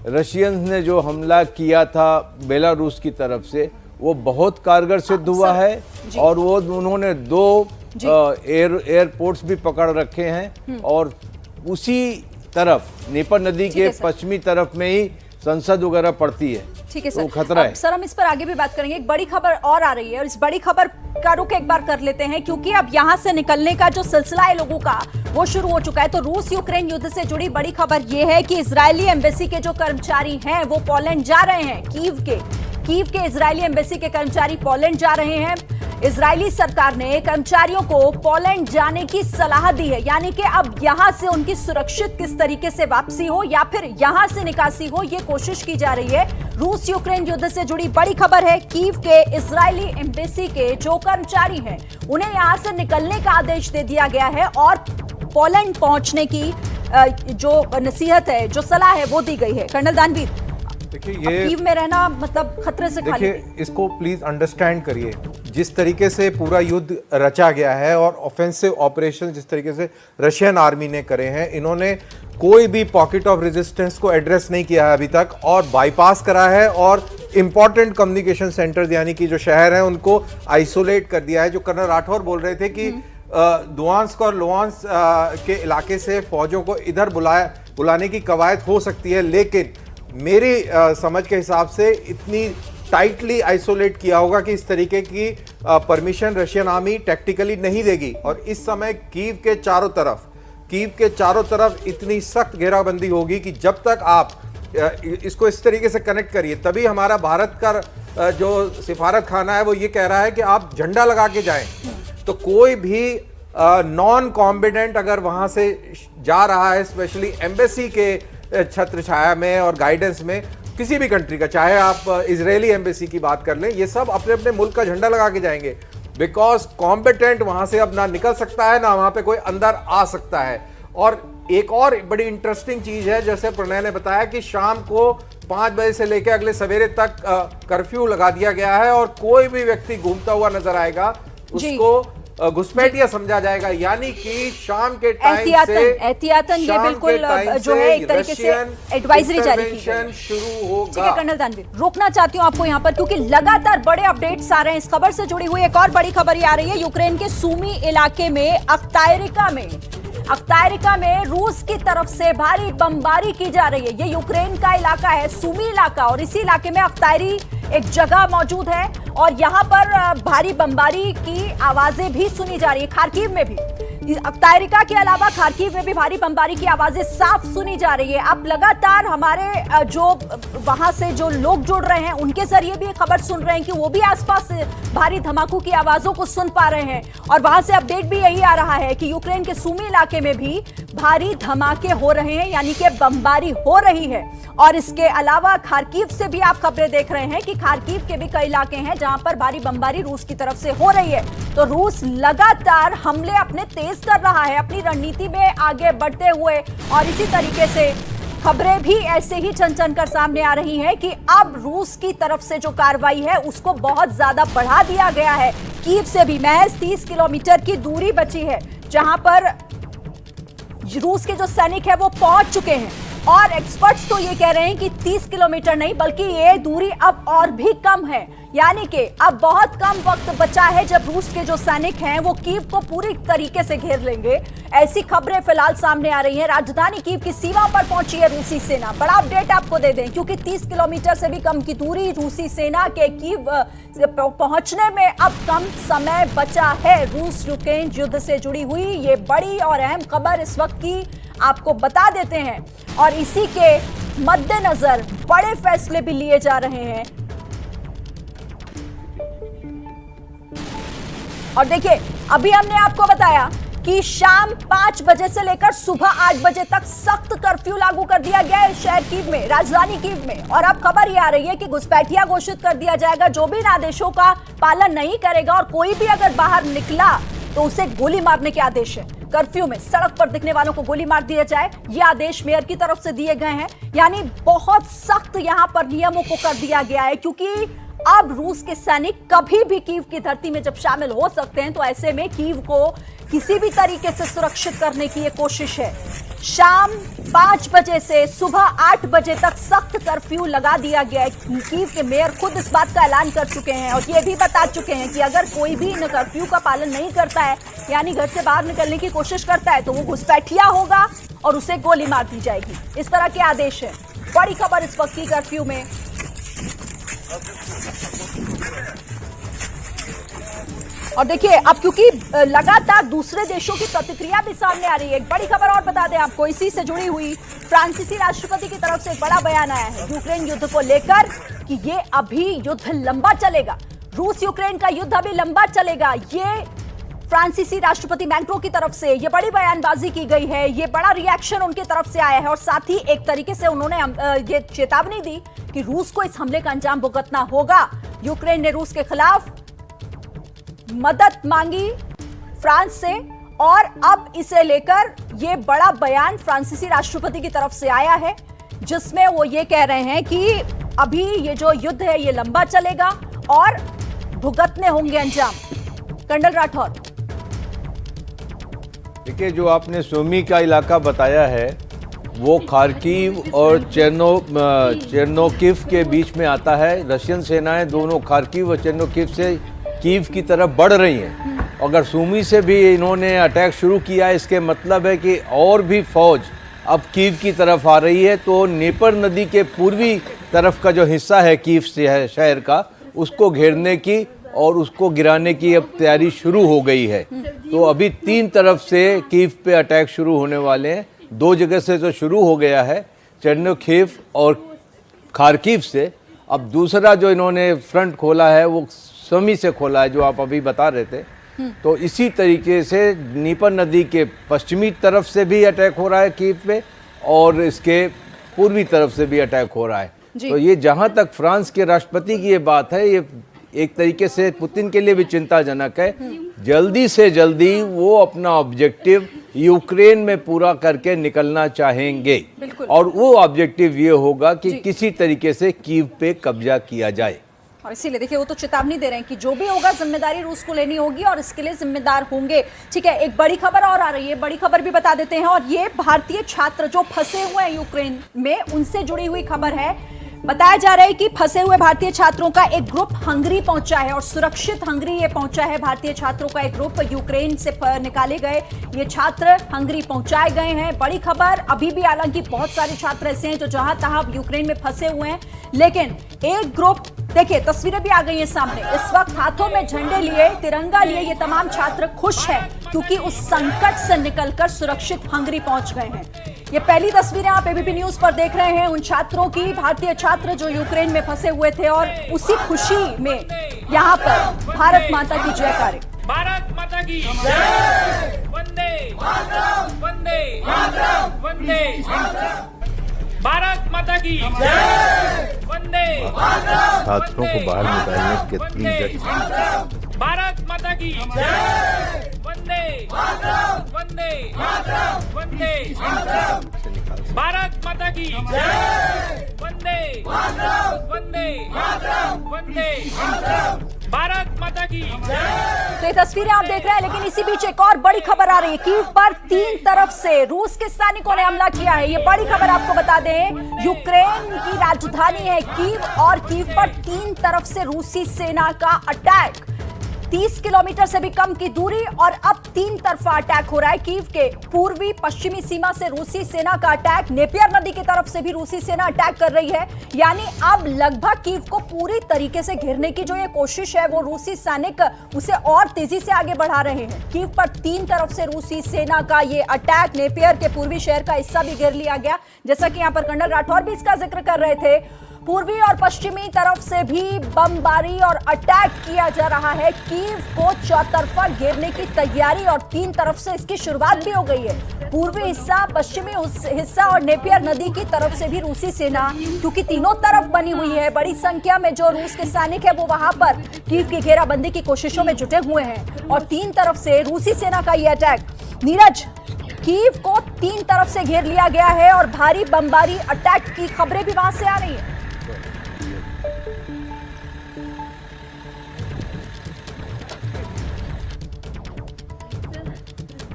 रशियंस ने जो हमला किया था बेलारूस की तरफ से, वो बहुत कारगर सिद्ध हुआ है और वो उन्होंने 2 एयरपोर्ट्स भी पकड़ रखे हैं और उसी तरफ नीपर नदी के पश्चिमी तरफ में ही संसद वगैरह पड़ती है। ठीक है सर, तो खतरा है। सर, हम इस पर आगे भी बात करेंगे। एक बड़ी खबर और आ रही है और इस बड़ी खबर का रुख एक बार कर लेते हैं क्योंकि अब यहां से निकलने का जो सिलसिला है लोगों का वो शुरू हो चुका है। तो रूस यूक्रेन युद्ध से जुड़ी बड़ी खबर यह है कि इजरायली एम्बेसी के जो कर्मचारी हैं वो पोलैंड जा रहे हैं। कीव के इजरायली एम्बेसी के कर्मचारी पोलैंड जा रहे हैं। इजरायली सरकार ने कर्मचारियों को पोलैंड जाने की सलाह दी है, यानी कि अब यहां से उनकी सुरक्षित किस तरीके से वापसी हो या फिर यहां से निकासी हो, ये कोशिश की जा रही है। रूस यूक्रेन युद्ध से जुड़ी बड़ी खबर है। कीव के इजरायली एम्बेसी के जो कर्मचारी हैं उन्हें यहां से निकलने का आदेश दे दिया गया है और पोलैंड पहुंचने की जो नसीहत है, जो सलाह है, वो दी गई है। कर्नल दानवीर, देखिए, ये कीव में रहना मतलब खतरे से खाली। देखिए, इसको प्लीज अंडरस्टैंड करिए। जिस तरीके से पूरा युद्ध रचा गया है और ऑफेंसिव ऑपरेशन जिस तरीके से रशियन आर्मी ने करे हैं, इन्होंने कोई भी पॉकेट ऑफ रेजिस्टेंस को एड्रेस नहीं किया है अभी तक और बाईपास करा है और इंपॉर्टेंट कम्युनिकेशन सेंटर्स यानी कि जो शहर हैं उनको आइसोलेट कर दिया है। जो कर्नल राठौर बोल रहे थे कि दुआंस्क और लुहांस्क के इलाके से फौजों को इधर बुलाने की कवायद हो सकती है, लेकिन मेरी समझ के हिसाब से इतनी टाइटली आइसोलेट किया होगा कि इस तरीके की परमिशन रशियन आर्मी टैक्टिकली नहीं देगी। और इस समय कीव के चारों तरफ इतनी सख्त घेराबंदी होगी कि जब तक आप इसको इस तरीके से कनेक्ट करिए, तभी हमारा भारत का जो सिफारत खाना है वो ये कह रहा है कि आप झंडा लगा के जाएं। तो कोई भी नॉन कॉम्बिडेंट अगर वहां से जा रहा है, स्पेशली एम्बेसी के छत्र छाया में और गाइडेंस में किसी भी कंट्री का, चाहे आप इजरायली एम्बेसी की बात कर लें, ये सब अपने अपने मुल्क का झंडा लगा के जाएंगे बिकॉज कॉम्पिटेंट वहां से अब ना निकल सकता है ना वहां पे कोई अंदर आ सकता है। और एक और बड़ी इंटरेस्टिंग चीज है, जैसे प्रणय ने बताया कि शाम को 5 बजे से लेकर अगले सवेरे तक कर्फ्यू लगा दिया गया है और कोई भी व्यक्ति घूमता हुआ नजर आएगा उसको घुसपैठिया समझा जाएगा, यानी कि शाम के टाइम से एहतियातन ये बिल्कुल जो है एक तरीके से एडवाइजरी जारी की गई शुरू होगा। ठीक है कर्नल दानवीर, रोकना चाहती हूँ आपको यहाँ पर क्योंकि लगातार बड़े अपडेट्स आ रहे हैं। इस खबर से जुड़ी हुई एक और बड़ी खबर ये आ रही है, यूक्रेन के सूमी इलाके में अख्तायरिका में अख्तायरिका में रूस की तरफ से भारी बमबारी की जा रही है। ये यूक्रेन का इलाका है, सुमी इलाका, और इसी इलाके में अख्तायरी एक जगह मौजूद है और यहाँ पर भारी बमबारी की आवाजें भी सुनी जा रही है। खार्किव में भी, अख्तायरिका के अलावा खार्किव में भी भारी बमबारी की आवाजें साफ सुनी जा रही है। आप लगातार हमारे जो वहां से जो लोग जुड़ रहे हैं उनके जरिए भी खबर सुन रहे हैं कि वो भी आसपास भारी धमाकों की आवाजों को सुन पा रहे हैं। और वहां से अपडेट भी यही आ रहा है कि यूक्रेन के सुमी इलाके में भी भारी धमाके हो रहे हैं, यानी कि बमबारी हो रही है। और इसके अलावा खार्किव से भी आप खबरें देख रहे हैं कि खार्किव के भी कई इलाके हैं जहां पर भारी बमबारी रूस की तरफ से हो रही है। तो रूस लगातार हमले अपने तेज कर रहा है अपनी रणनीति में आगे बढ़ते हुए, और इसी तरीके से खबरें भी ऐसे ही चन कर सामने आ रही हैं कि अब रूस की तरफ से जो कार्रवाई है उसको बहुत ज्यादा बढ़ा दिया गया है। कीव से भी महज 30 किलोमीटर की दूरी बची है जहां पर रूस के जो सैनिक है वो पहुंच चुके हैं। और एक्सपर्ट्स तो ये कह रहे हैं कि 30 किलोमीटर नहीं बल्कि ये दूरी अब और भी कम है, यानी कि अब बहुत कम वक्त बचा है जब रूस के जो सैनिक हैं वो कीव को पूरी तरीके से घेर लेंगे। ऐसी खबरें फिलहाल सामने आ रही हैं। राजधानी कीव की सीमा पर पहुंची है रूसी सेना। बड़ा अपडेट आपको दे दें, क्योंकि 30 किलोमीटर से भी कम की दूरी रूसी सेना के कीव पहुंचने में अब कम समय बचा है। रूस यूक्रेन युद्ध से जुड़ी हुई ये बड़ी और अहम खबर इस वक्त की आपको बता देते हैं, और इसी के मद्देनजर बड़े फैसले भी लिए जा रहे हैं। और देखिए, अभी हमने आपको बताया कि शाम 5 बजे से लेकर सुबह 8 बजे तक सख्त कर्फ्यू लागू कर दिया गया है शहर कीव में, राजधानी कीव में। और अब खबर ये आ रही है कि घुसपैठिया घोषित कर दिया जाएगा। जो भी इन आदेशों का पालन नहीं करेगा और कोई भी अगर बाहर निकला तो उसे गोली मारने के आदेश है। कर्फ्यू में सड़क पर दिखने वालों को गोली मार दिया जाए, ये आदेश मेयर की तरफ से दिए गए हैं। यानी बहुत सख्त यहां पर नियमों को कर दिया गया है, क्योंकि अब रूस के सैनिक कभी भी कीव की धरती में जब शामिल हो सकते हैं, तो ऐसे में कीव को किसी भी तरीके से सुरक्षित करने की ये कोशिश है। शाम 5 बजे से सुबह 8 बजे तक सख्त कर्फ्यू लगा दिया गया है। कीव के मेयर खुद इस बात का ऐलान कर चुके हैं और ये भी बता चुके हैं कि अगर कोई भी इन कर्फ्यू का पालन नहीं करता है, यानी घर से बाहर निकलने की कोशिश करता है, तो वो घुसपैठिया होगा और उसे गोली मार दी जाएगी। इस तरह के आदेश है। बड़ी खबर इस वक्त की कर्फ्यू में। और देखिए, अब क्योंकि लगातार दूसरे देशों की प्रतिक्रिया भी सामने आ रही है, एक बड़ी खबर और बता दें आपको इसी से जुड़ी हुई। फ्रांसीसी राष्ट्रपति की तरफ से एक बड़ा बयान आया है यूक्रेन युद्ध को लेकर कि ये अभी युद्ध लंबा चलेगा। रूस यूक्रेन का युद्ध अभी लंबा चलेगा। ये फ्रांसीसी राष्ट्रपति मैक्रों की तरफ से ये बड़ी बयानबाजी की गई है, ये बड़ा रिएक्शन उनकी तरफ से आया है। और साथ ही एक तरीके से उन्होंने ये चेतावनी दी कि रूस को इस हमले का अंजाम भुगतना होगा। यूक्रेन ने रूस के खिलाफ मदद मांगी फ्रांस से, और अब इसे लेकर ये बड़ा बयान फ्रांसीसी राष्ट्रपति की तरफ से आया है, जिसमें वो ये कह रहे हैं कि अभी ये जो युद्ध है ये लंबा चलेगा और भुगतने होंगे अंजाम। कर्नल राठौर, देखिए, जो आपने सुमी का इलाका बताया है वो खार्किव और चेर्नोकिव के बीच में आता है। रशियन सेनाएं दोनों खार्किव और चेर्नोकिव से कीव की तरफ बढ़ रही हैं। अगर सुमी से भी इन्होंने अटैक शुरू किया है, इसके मतलब है कि और भी फौज अब कीव की तरफ आ रही है। तो नीपर नदी के पूर्वी तरफ का जो हिस्सा है कीव से शहर का, उसको घेरने की और उसको गिराने की अब तैयारी शुरू हो गई है। तो अभी 3 तरफ से कीव पे अटैक शुरू होने वाले हैं। 2 जगह से तो शुरू हो गया है, चेर्नोखीव और खार्किव से। अब दूसरा जो इन्होंने फ्रंट खोला है वो सुमी से खोला है, जो आप अभी बता रहे थे। तो इसी तरीके से नीपर नदी के पश्चिमी तरफ से भी अटैक हो रहा है कीव पे, और इसके पूर्वी तरफ से भी अटैक हो रहा है। तो ये जहाँ तक फ्रांस के राष्ट्रपति की ये बात है, ये एक तरीके से पुतिन के लिए भी चिंताजनक है। जल्दी से जल्दी वो अपना ऑब्जेक्टिव यूक्रेन में पूरा करके निकलना चाहेंगे, और वो ऑब्जेक्टिव ये होगा कि किसी तरीके से कीव पे कब्जा किया जाए। और इसीलिए देखिए, वो तो चेतावनी दे रहे हैं कि जो भी होगा जिम्मेदारी रूस को लेनी होगी और इसके लिए जिम्मेदार होंगे। ठीक है, एक बड़ी खबर और आ रही है, बड़ी खबर भी बता देते हैं, और ये भारतीय छात्र जो फंसे हुए हैं यूक्रेन में, उनसे जुड़ी हुई खबर है। बताया जा रहा है कि फंसे हुए भारतीय छात्रों का एक ग्रुप हंगरी पहुंचा है और सुरक्षित हंगरी ये पहुंचा है। भारतीय छात्रों का एक ग्रुप यूक्रेन से निकाले गए ये छात्र हंगरी पहुंचाए गए हैं। बड़ी खबर, अभी भी हालांकि बहुत सारे छात्र ऐसे हैं जो जहां तहां यूक्रेन में फंसे हुए हैं, लेकिन एक ग्रुप, देखिए तस्वीरें भी आ गई हैं सामने, इस वक्त हाथों में झंडे लिए, तिरंगा लिए ये तमाम छात्र खुश हैं क्योंकि उस संकट से निकलकर सुरक्षित हंगरी पहुंच गए हैं। ये पहली तस्वीरें आप एबीपी न्यूज पर देख रहे हैं उन छात्रों की, भारतीय छात्र जो यूक्रेन में फंसे हुए थे और उसी खुशी में यहाँ पर भारत माता की जयकारे। भारत माता की जय, वंदे वंदे वंदे, भारत माता की जय, वंदे। छात्रों को बाहर निकालने के 3 भारत माता की जय, वंदे वंदे वंदे, भारत माता की जय, वंदे वंदे वंदे, भारत माता की जय। तो ये तस्वीरें आप देख रहे हैं, लेकिन इसी बीच एक और बड़ी खबर आ रही है। कीव पर 3 तरफ से रूस के सैनिकों ने हमला किया है। ये बड़ी खबर आपको बता दें, यूक्रेन की राजधानी है कीव और कीव पर 3 तरफ से रूसी सेना का अटैक। 30 किलोमीटर से भी कम की दूरी और अब 3 तरफा अटैक हो रहा है। कीव के पूर्वी पश्चिमी सीमा से रूसी सेना का अटैक, नेपियर नदी की तरफ से भी रूसी सेना अटैक कर रही है। यानी अब लगभग कीव को पूरी तरीके से घेरने की जो ये कोशिश है वो रूसी सैनिक उसे और तेजी से आगे बढ़ा रहे हैं। कीव पर 3 तरफ से रूसी सेना का ये अटैक, नेपियर के पूर्वी शहर का हिस्सा भी घेर लिया गया, जैसा कि यहाँ पर कर्नल राठौर भी इसका जिक्र कर रहे थे। पूर्वी और पश्चिमी तरफ से भी बमबारी और अटैक किया जा रहा है। कीव को चौतरफा घेरने की तैयारी और 3 तरफ से इसकी शुरुआत भी हो गई है। पूर्वी हिस्सा, पश्चिमी हिस्सा और नेपियर नदी की तरफ से भी रूसी सेना, क्योंकि तीनों तरफ बनी हुई है, बड़ी संख्या में जो रूस के सैनिक है वो वहां पर कीव की घेराबंदी की कोशिशों में जुटे हुए हैं और 3 तरफ से रूसी सेना का यह अटैक। नीरज, कीव को 3 तरफ से घेर लिया गया है और भारी बमबारी अटैक की खबरें भी वहां से आ रही है।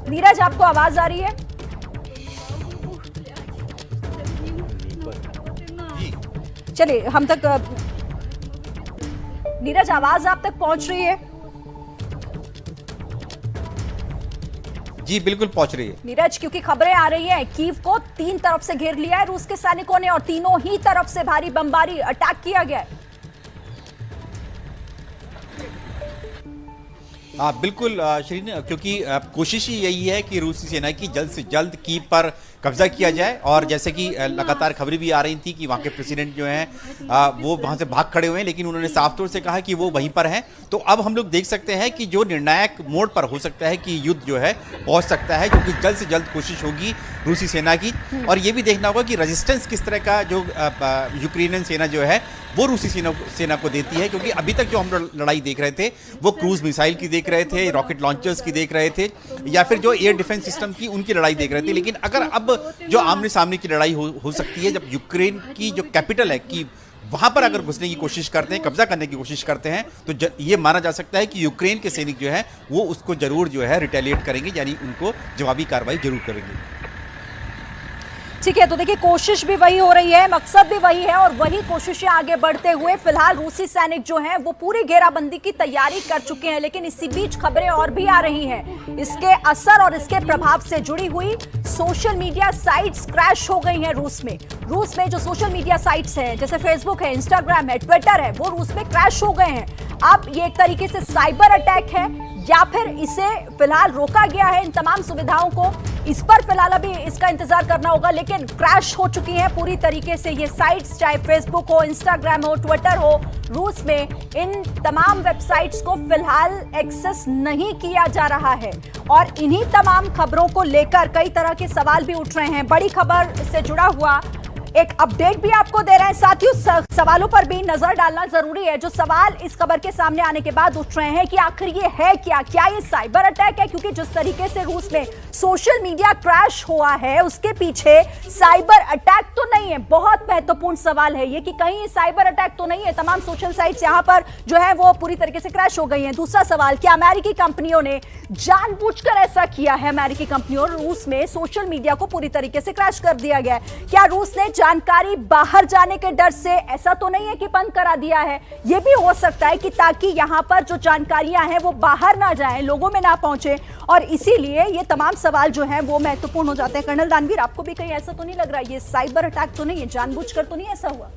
नीरज, आपको आवाज आ रही है? चलिए हम तक, नीरज आवाज आप तक पहुंच रही है? जी बिल्कुल पहुंच रही है नीरज, क्योंकि खबरें आ रही हैं कीव को 3 तरफ से घेर लिया है रूस के सैनिकों ने और तीनों ही तरफ से भारी बमबारी अटैक किया गया है। बिल्कुल श्रीन, क्योंकि कोशिश ही यही है कि रूसी सेना की जल्द से जल्द कीव पर कब्जा किया जाए और जैसे कि लगातार खबरें भी आ रही थी कि वहाँ के प्रेसिडेंट जो हैं वो वहाँ से भाग खड़े हुए हैं, लेकिन उन्होंने साफ तौर से कहा कि वो वहीं पर हैं। तो अब हम लोग देख सकते हैं कि जो निर्णायक मोड़ पर हो सकता है कि युद्ध जो है पहुँच सकता है, क्योंकि जल्द से जल्द कोशिश होगी रूसी सेना की। और ये भी देखना होगा कि रेजिस्टेंस किस तरह का जो यूक्रेनियन सेना जो है वो रूसी सेना को देती है, क्योंकि अभी तक जो हम लड़ाई देख रहे थे वो क्रूज मिसाइल की देख रहे थे, रॉकेट लॉन्चर्स की देख रहे थे, या फिर जो एयर डिफेंस सिस्टम की उनकी लड़ाई देख रहे थे। लेकिन अगर अब जो आमने सामने की लड़ाई हो सकती है, जब यूक्रेन की जो कैपिटल है कि वहां पर अगर घुसने की कोशिश करते हैं, कब्जा करने की कोशिश करते हैं, तो ये माना जा सकता है कि यूक्रेन के सैनिक जो है वो उसको जरूर जो है रिटेलिएट करेंगे, यानी उनको जवाबी कार्रवाई जरूर करेंगे। ठीक है, तो देखिए कोशिश भी वही हो रही है, मकसद भी वही है और वही कोशिशें आगे बढ़ते हुए फिलहाल रूसी सैनिक जो हैं वो पूरी घेराबंदी की तैयारी कर चुके हैं। लेकिन इसी बीच खबरें और भी आ रही हैं, इसके असर और इसके प्रभाव से जुड़ी हुई सोशल मीडिया साइट्स क्रैश हो गई हैं रूस में। रूस में जो सोशल मीडिया साइट्स हैं जैसे फेसबुक है, इंस्टाग्राम है, ट्विटर है, वो रूस में क्रैश हो गए हैं। अब ये एक तरीके से साइबर अटैक है या फिर इसे फिलहाल रोका गया है इन तमाम सुविधाओं को, इस पर फिलहाल अभी इसका इंतजार करना होगा। लेकिन क्रैश हो चुकी हैं पूरी तरीके से ये साइट्स, चाहे फेसबुक हो, इंस्टाग्राम हो, ट्विटर हो। रूस में इन तमाम वेबसाइट्स को फिलहाल एक्सेस नहीं किया जा रहा है और इन्हीं तमाम खबरों को लेकर कई तरह के सवाल भी उठ रहे हैं। बड़ी खबर से जुड़ा हुआ एक अपडेट भी आपको दे रहे हैं, साथ ही उस सवालों पर भी नजर डालना जरूरी है जो सवाल इस खबर के सामने आने के बाद उठ रहे हैं कि आखिर ये है क्या ये साइबर अटैक है? क्योंकि जिस तरीके से रूस में सोशल मीडिया क्रैश हुआ है उसके पीछे साइबर अटैक तो नहीं है। बहुत महत्वपूर्ण सवाल है ये कि कहीं ये साइबर अटैक तो नहीं है। तमाम सोशल साइट्स यहाँ पर जो है वो पूरी तरीके से क्रैश हो गई हैं। दूसरा सवाल, क्या अमेरिकी कंपनियों ने जानबूझकर ऐसा किया है? अमेरिकी कंपनियों, रूस में सोशल मीडिया को पूरी तरीके से क्रैश कर दिया गया है। क्या रूस ने जानकारी बाहर जाने के डर से ऐसा तो नहीं है कि बंद करा दिया है, यह भी हो सकता है कि ताकि यहां पर जो जानकारियां हैं वो बाहर ना जाएं, लोगों में ना पहुंचे, और इसीलिए ये तमाम सवाल जो हैं वो महत्वपूर्ण हो जाते हैं। कर्नल दानवीर, आपको भी कहीं ऐसा तो नहीं लग रहा ये साइबर अटैक तो नहीं है, जानबूझकर तो नहीं ऐसा हुआ?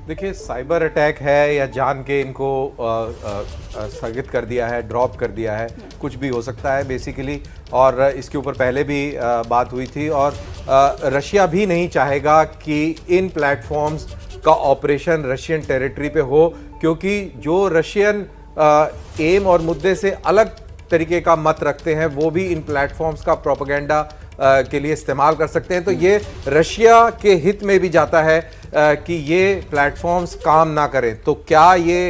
देखिए, साइबर अटैक है या जान के इनको स्थगित कर दिया है, ड्रॉप कर दिया है, कुछ भी हो सकता है बेसिकली। और इसके ऊपर पहले भी बात हुई थी, और रशिया भी नहीं चाहेगा कि इन प्लेटफॉर्म्स का ऑपरेशन रशियन टेरिटरी पे हो, क्योंकि जो रशियन एम और मुद्दे से अलग तरीके का मत रखते हैं वो भी इन प्लेटफॉर्म्स का प्रोपेगेंडा के लिए इस्तेमाल कर सकते हैं। तो ये रशिया के हित में भी जाता है कि ये प्लेटफॉर्म्स काम ना करें। तो क्या ये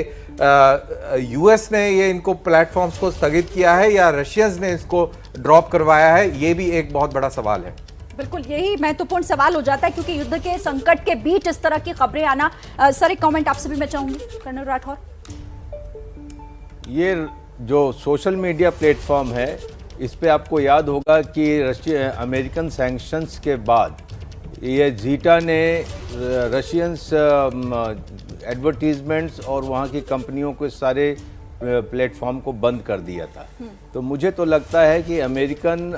यूएस ने ये इनको प्लेटफॉर्म्स को स्थगित किया है या रशियंस ने इसको ड्रॉप करवाया है, ये भी एक बहुत बड़ा सवाल है। बिल्कुल, यही महत्वपूर्ण सवाल हो जाता है क्योंकि युद्ध के संकट के बीच इस तरह की खबरें आना। सर, एक कमेंट आपसे भी मैं चाहूंगी, कर्नल राठौर। ये जो सोशल मीडिया प्लेटफॉर्म है, इस पे आपको याद होगा कि अमेरिकन सैंक्शंस के बाद ये जीटा ने रशियंस एडवर्टीजमेंट्स और वहाँ की कंपनियों के सारे प्लेटफॉर्म को बंद कर दिया था। तो मुझे तो लगता है कि अमेरिकन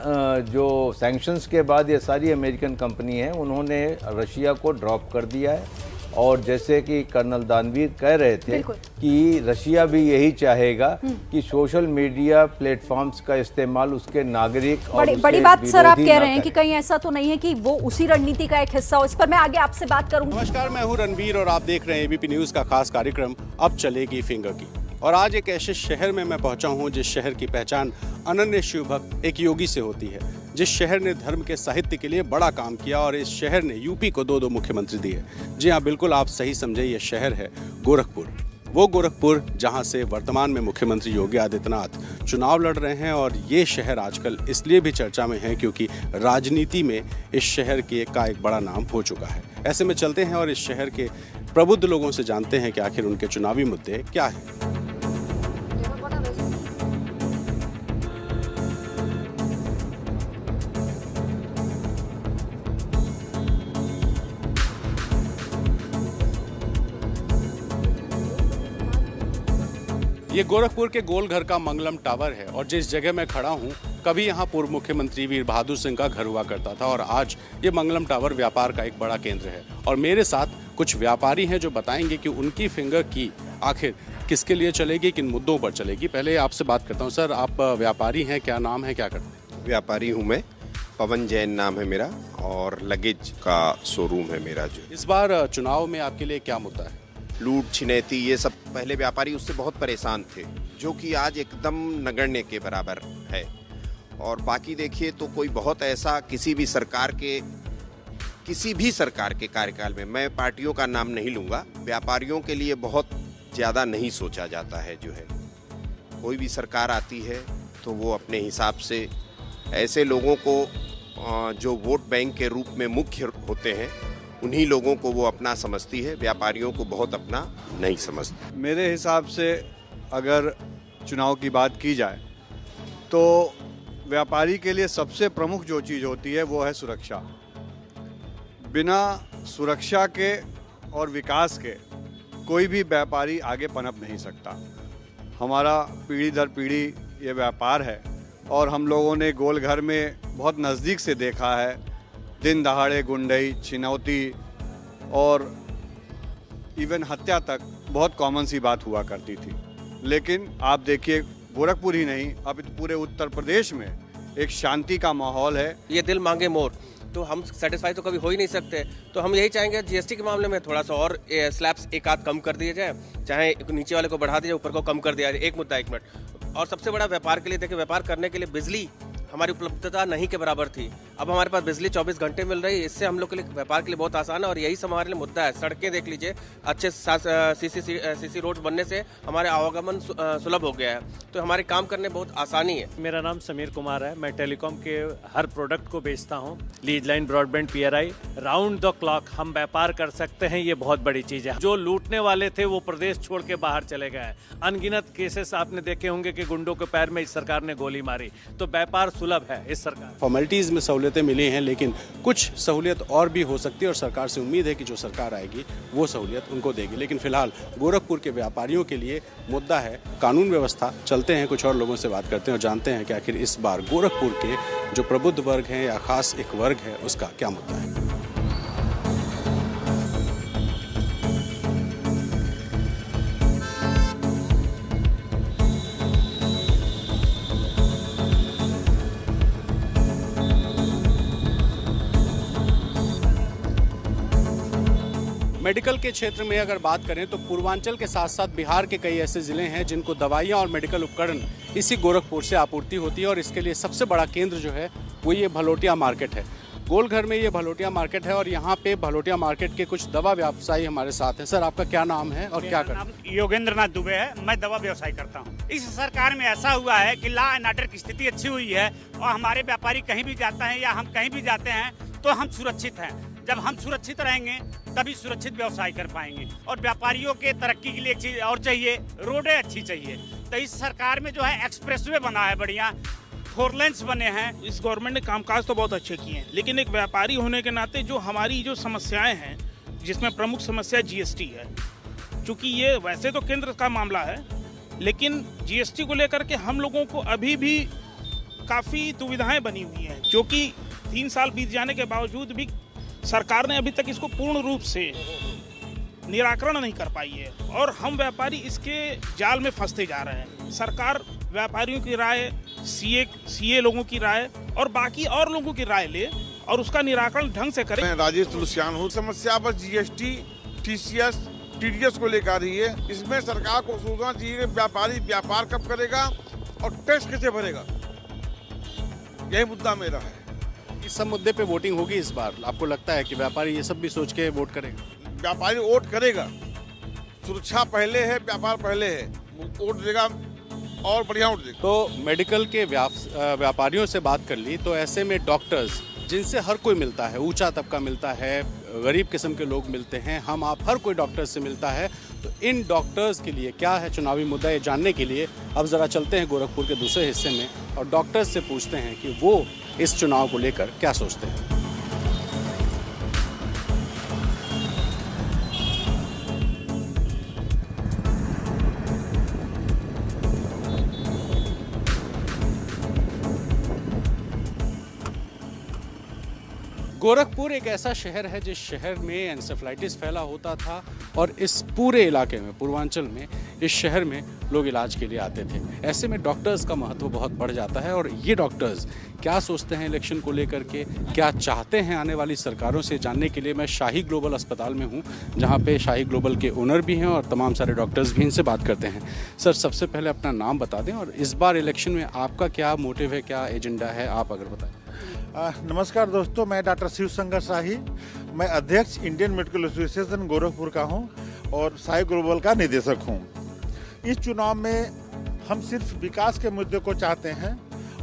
जो सैंक्शंस के बाद ये सारी अमेरिकन कंपनी हैं उन्होंने रशिया को ड्रॉप कर दिया है। और जैसे कि कर्नल दानवीर कह रहे थे कि रशिया भी यही चाहेगा कि सोशल मीडिया प्लेटफॉर्म्स का इस्तेमाल उसके नागरिक और बड़ी बात सर आप कह रहे हैं कि कहीं ऐसा तो नहीं है कि वो उसी रणनीति का एक हिस्सा हो। इस पर मैं आगे आपसे बात करूंगा। नमस्कार, मैं हूं रणवीर और आप देख रहे हैं एबीपी न्यूज का खास कार्यक्रम अब चलेगी फिंगर की। और आज एक ऐसे शहर में मैं पहुंचा हूं जिस शहर की पहचान अनन्य शिवभक्त एक योगी से होती है, जिस शहर ने धर्म के साहित्य के लिए बड़ा काम किया और इस शहर ने यूपी को 2 मुख्यमंत्री दिए। जी हाँ, बिल्कुल आप सही समझे, ये शहर है गोरखपुर। वो गोरखपुर जहां से वर्तमान में मुख्यमंत्री योगी आदित्यनाथ चुनाव लड़ रहे हैं। और ये शहर आजकल इसलिए भी चर्चा में है क्योंकि राजनीति में इस शहर का एक बड़ा नाम हो चुका है। ऐसे में चलते हैं और इस शहर के प्रबुद्ध लोगों से जानते हैं कि आखिर उनके चुनावी मुद्दे क्या हैं। ये गोरखपुर के गोलघर का मंगलम टावर है और जिस जगह मैं खड़ा हूँ कभी यहाँ पूर्व मुख्यमंत्री वीर बहादुर सिंह का घर हुआ करता था और आज ये मंगलम टावर व्यापार का एक बड़ा केंद्र है। और मेरे साथ कुछ व्यापारी हैं जो बताएंगे कि उनकी फिंगर की आखिर किसके लिए चलेगी, किन मुद्दों पर चलेगी। पहले आपसे बात करता हूँ। सर, आप व्यापारी हैं, क्या नाम है, क्या करते हैं? व्यापारी हूँ मैं, पवन जैन नाम है मेरा और लगेज का शोरूम है मेरा। जो इस बार चुनाव में आपके लिए क्या मुद्दा है? लूट छिनैती ये सब, पहले व्यापारी उससे बहुत परेशान थे, जो कि आज एकदम नगण्य के बराबर है। और बाकी देखिए तो कोई बहुत ऐसा किसी भी सरकार के कार्यकाल में, मैं पार्टियों का नाम नहीं लूँगा, व्यापारियों के लिए बहुत ज़्यादा नहीं सोचा जाता है। जो है कोई भी सरकार आती है तो वो अपने हिसाब से ऐसे लोगों को जो वोट बैंक के रूप में मुख्य होते हैं उन्हीं लोगों को वो अपना समझती है, व्यापारियों को बहुत अपना नहीं समझती। मेरे हिसाब से अगर चुनाव की बात की जाए तो व्यापारी के लिए सबसे प्रमुख जो चीज़ होती है वो है सुरक्षा। बिना सुरक्षा के और विकास के कोई भी व्यापारी आगे पनप नहीं सकता। हमारा पीढ़ी दर पीढ़ी ये व्यापार है और हम लोगों ने गोलघर में बहुत नज़दीक से देखा है दिन दहाड़े गुंडई, छिनौती और इवन हत्या तक बहुत कॉमन सी बात हुआ करती थी। लेकिन आप देखिए गोरखपुर ही नहीं, अब पूरे उत्तर प्रदेश में एक शांति का माहौल है। ये दिल मांगे मोर, तो हम सेटिस्फाई तो कभी हो ही नहीं सकते। तो हम यही चाहेंगे जीएसटी के मामले में थोड़ा सा और स्लैब्स एक आध कम कर दिए जाए, चाहे नीचे वाले को बढ़ा दिया ऊपर को कम कर दिया जाए। एक मुद्दा, एक मिनट। और सबसे बड़ा व्यापार के लिए देखिए, व्यापार करने के लिए बिजली हमारी उपलब्धता नहीं के बराबर थी, अब हमारे पास बिजली 24 घंटे मिल रही है। इससे हम लोग के लिए व्यापार के लिए बहुत आसान है और यही सब हमारे लिए मुद्दा है। सड़कें देख लीजिए, अच्छे सीसी रोड बनने से हमारे आवागमन सुलभ हो गया है, तो हमारे काम करने बहुत आसानी है। मेरा नाम समीर कुमार है, मैं टेलीकॉम के हर प्रोडक्ट को बेचता हूं, lease line, broadband, PRI. Round the clock हम व्यापार कर सकते हैं, ये बहुत बड़ी चीज़ है। जो लूटने वाले थे वो प्रदेश छोड़ के बाहर चले गए। अनगिनत केसेस आपने देखे होंगे कि गुंडों के पैर में इस सरकार ने गोली मारी। तो व्यापार सुलभ है इस सरकार। फॉर्मेलिटीज में सहूलियत सहूलियतें मिली हैं, लेकिन कुछ सहूलियत और भी हो सकती है और सरकार से उम्मीद है कि जो सरकार आएगी वो सहूलियत उनको देगी। लेकिन फिलहाल गोरखपुर के व्यापारियों के लिए मुद्दा है कानून व्यवस्था। चलते हैं, कुछ और लोगों से बात करते हैं और जानते हैं कि आखिर इस बार गोरखपुर के जो प्रबुद्ध वर्ग हैं या खास एक वर्ग है उसका क्या मुद्दा है। मेडिकल के क्षेत्र में अगर बात करें तो पूर्वांचल के साथ साथ बिहार के कई ऐसे ज़िले हैं जिनको दवाइयाँ और मेडिकल उपकरण इसी गोरखपुर से आपूर्ति होती है और इसके लिए सबसे बड़ा केंद्र जो है वो ये भलोटिया मार्केट है। गोलघर में ये भलोटिया मार्केट है और यहाँ पे भलोटिया मार्केट के कुछ दवा व्यवसायी हमारे साथ हैं। सर, आपका क्या नाम है और क्या करते हैं? योगेंद्र नाथ दुबे है, मैं दवा व्यवसाय करता हूँ। इस सरकार में ऐसा हुआ है कि लॉ एंड ऑर्डर की स्थिति अच्छी हुई है और हमारे व्यापारी कहीं भी जाता है या हम कहीं भी जाते हैं तो हम सुरक्षित हैं। जब हम सुरक्षित रहेंगे तभी सुरक्षित व्यवसाय कर पाएंगे। और व्यापारियों के तरक्की के लिए एक चीज और चाहिए, रोडें अच्छी चाहिए। तो इस सरकार में जो है एक्सप्रेसवे बना है, बढ़िया 4 लेन्स बने हैं। इस गवर्नमेंट ने कामकाज तो बहुत अच्छे किए हैं, लेकिन एक व्यापारी होने के नाते जो हमारी जो समस्याएं हैं, जिसमें प्रमुख समस्या जीएसटी है। चूँकि ये वैसे तो केंद्र का मामला है, लेकिन जीएसटी को लेकर के हम लोगों को अभी भी काफ़ी दुविधाएं बनी हुई हैं, जो कि 3 साल बीत जाने के बावजूद भी सरकार ने अभी तक इसको पूर्ण रूप से निराकरण नहीं कर पाई है और हम व्यापारी इसके जाल में फंसते जा रहे हैं। सरकार व्यापारियों की राय, सीए लोगों की राय और बाकी और लोगों की राय ले और उसका निराकरण ढंग से करे। मैं राजेश तुलसियान हूँ। समस्या बस जीएसटी, टीसीएस, टीडीएस को लेकर रही है। इसमें सरकार को सोचना चाहिए व्यापारी व्यापार कब करेगा और टैक्स कैसे भरेगा, यही मुद्दा मेरा है। इस सब मुद्दे पे वोटिंग होगी इस बार। आपको लगता है कि व्यापारी ये सब भी सोच के वोट करेगा? व्यापारी वोट करेगा, सुरक्षा पहले है, व्यापार पहले है, वोट देगा और बढ़िया वोट देगा। तो मेडिकल के व्यापारियों से बात कर ली तो ऐसे में डॉक्टर्स जिनसे हर कोई मिलता है, ऊंचा तबका मिलता है, गरीब किस्म के लोग मिलते हैं, हम आप हर कोई डॉक्टर्स से मिलता है। तो इन डॉक्टर्स के लिए क्या है चुनावी मुद्दा, ये जानने के लिए अब ज़रा चलते हैं गोरखपुर के दूसरे हिस्से में और डॉक्टर्स से पूछते हैं कि वो इस चुनाव को लेकर क्या सोचते हैं। गोरखपुर एक ऐसा शहर है जिस शहर में एन्सेफेलाइटिस फैला होता था और इस पूरे इलाके में, पूर्वांचल में, इस शहर में लोग इलाज के लिए आते थे। ऐसे में डॉक्टर्स का महत्व बहुत बढ़ जाता है और ये डॉक्टर्स क्या सोचते हैं इलेक्शन को लेकर के, क्या चाहते हैं आने वाली सरकारों से, जानने के लिए मैं शाही ग्लोबल अस्पताल में हूँ, जहाँ पे शाही ग्लोबल के ओनर भी हैं और तमाम सारे डॉक्टर्स भी इनसे बात करते हैं। सर, सबसे पहले अपना नाम बता दें और इस बार इलेक्शन में आपका क्या मोटिव है, क्या एजेंडा है, आप अगर बताएं। नमस्कार दोस्तों, मैं डॉक्टर शिव शंकर शाही, मैं अध्यक्ष इंडियन मेडिकल एसोसिएशन गोरखपुर का हूं और शाही ग्लोबल का निदेशक हूं। इस चुनाव में हम सिर्फ विकास के मुद्दे को चाहते हैं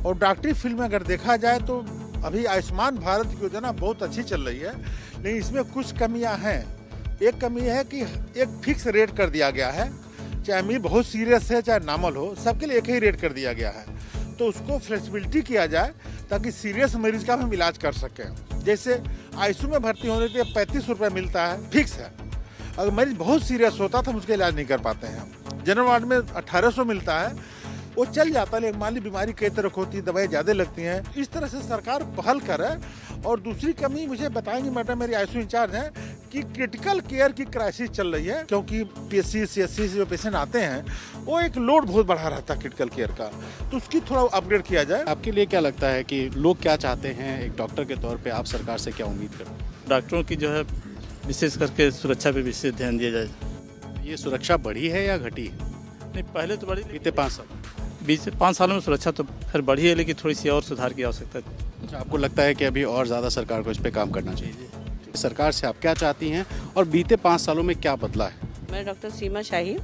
और डॉक्टरी फील्ड में अगर देखा जाए तो अभी आयुष्मान भारत की योजना बहुत अच्छी चल रही है, लेकिन इसमें कुछ कमियां हैं। एक कमी है कि एक फिक्स रेट कर दिया गया है, चाहे अमीर बहुत सीरियस है चाहे नॉर्मल हो, सबके लिए एक ही रेट कर दिया गया है। तो उसको फ्लेक्सिबिलिटी किया जाए ताकि सीरियस मरीज का हम इलाज कर सकें। जैसे आईसीयू में भर्ती होने के लिए 35 रुपये मिलता है, फिक्स है। अगर मरीज बहुत सीरियस होता तो हम उसका इलाज नहीं कर पाते हैं। जनरल वार्ड में 1800 मिलता है, वो चल जाता है, लेकिन मान ली बीमारी कई तरह की होती है, दवाई ज़्यादा लगती हैं। इस तरह से सरकार पहल करे। और दूसरी कमी मुझे बताएंगी मैडम, मेरी आईसीयू इंचार्ज हैं, कि क्रिटिकल केयर की क्राइसिस चल रही है, क्योंकि पीएससी सीएससी से जो पेशेंट आते हैं वो एक लोड बहुत बढ़ा रहता है क्रिटिकल केयर का, तो उसकी थोड़ा अपग्रेड किया जाए। आपके लिए क्या लगता है कि लोग क्या चाहते हैं, एक डॉक्टर के तौर पे आप सरकार से क्या उम्मीद करें? डॉक्टरों की जो है विशेष करके सुरक्षा पे विशेष ध्यान दिया जाए। ये सुरक्षा बढ़ी है या घटी है? नहीं, पहले तो बढ़ी, बीते 5 साल, 5 सालों में सुरक्षा तो फिर बढ़ी है, लेकिन थोड़ी सी और सुधार की आवश्यकता है। आपको लगता है कि अभी और ज़्यादा सरकार को इस पर काम करना चाहिए? सरकार से आप क्या चाहती हैं और बीते 5 सालों में क्या बदला है? मैं डॉक्टर सीमा शाही।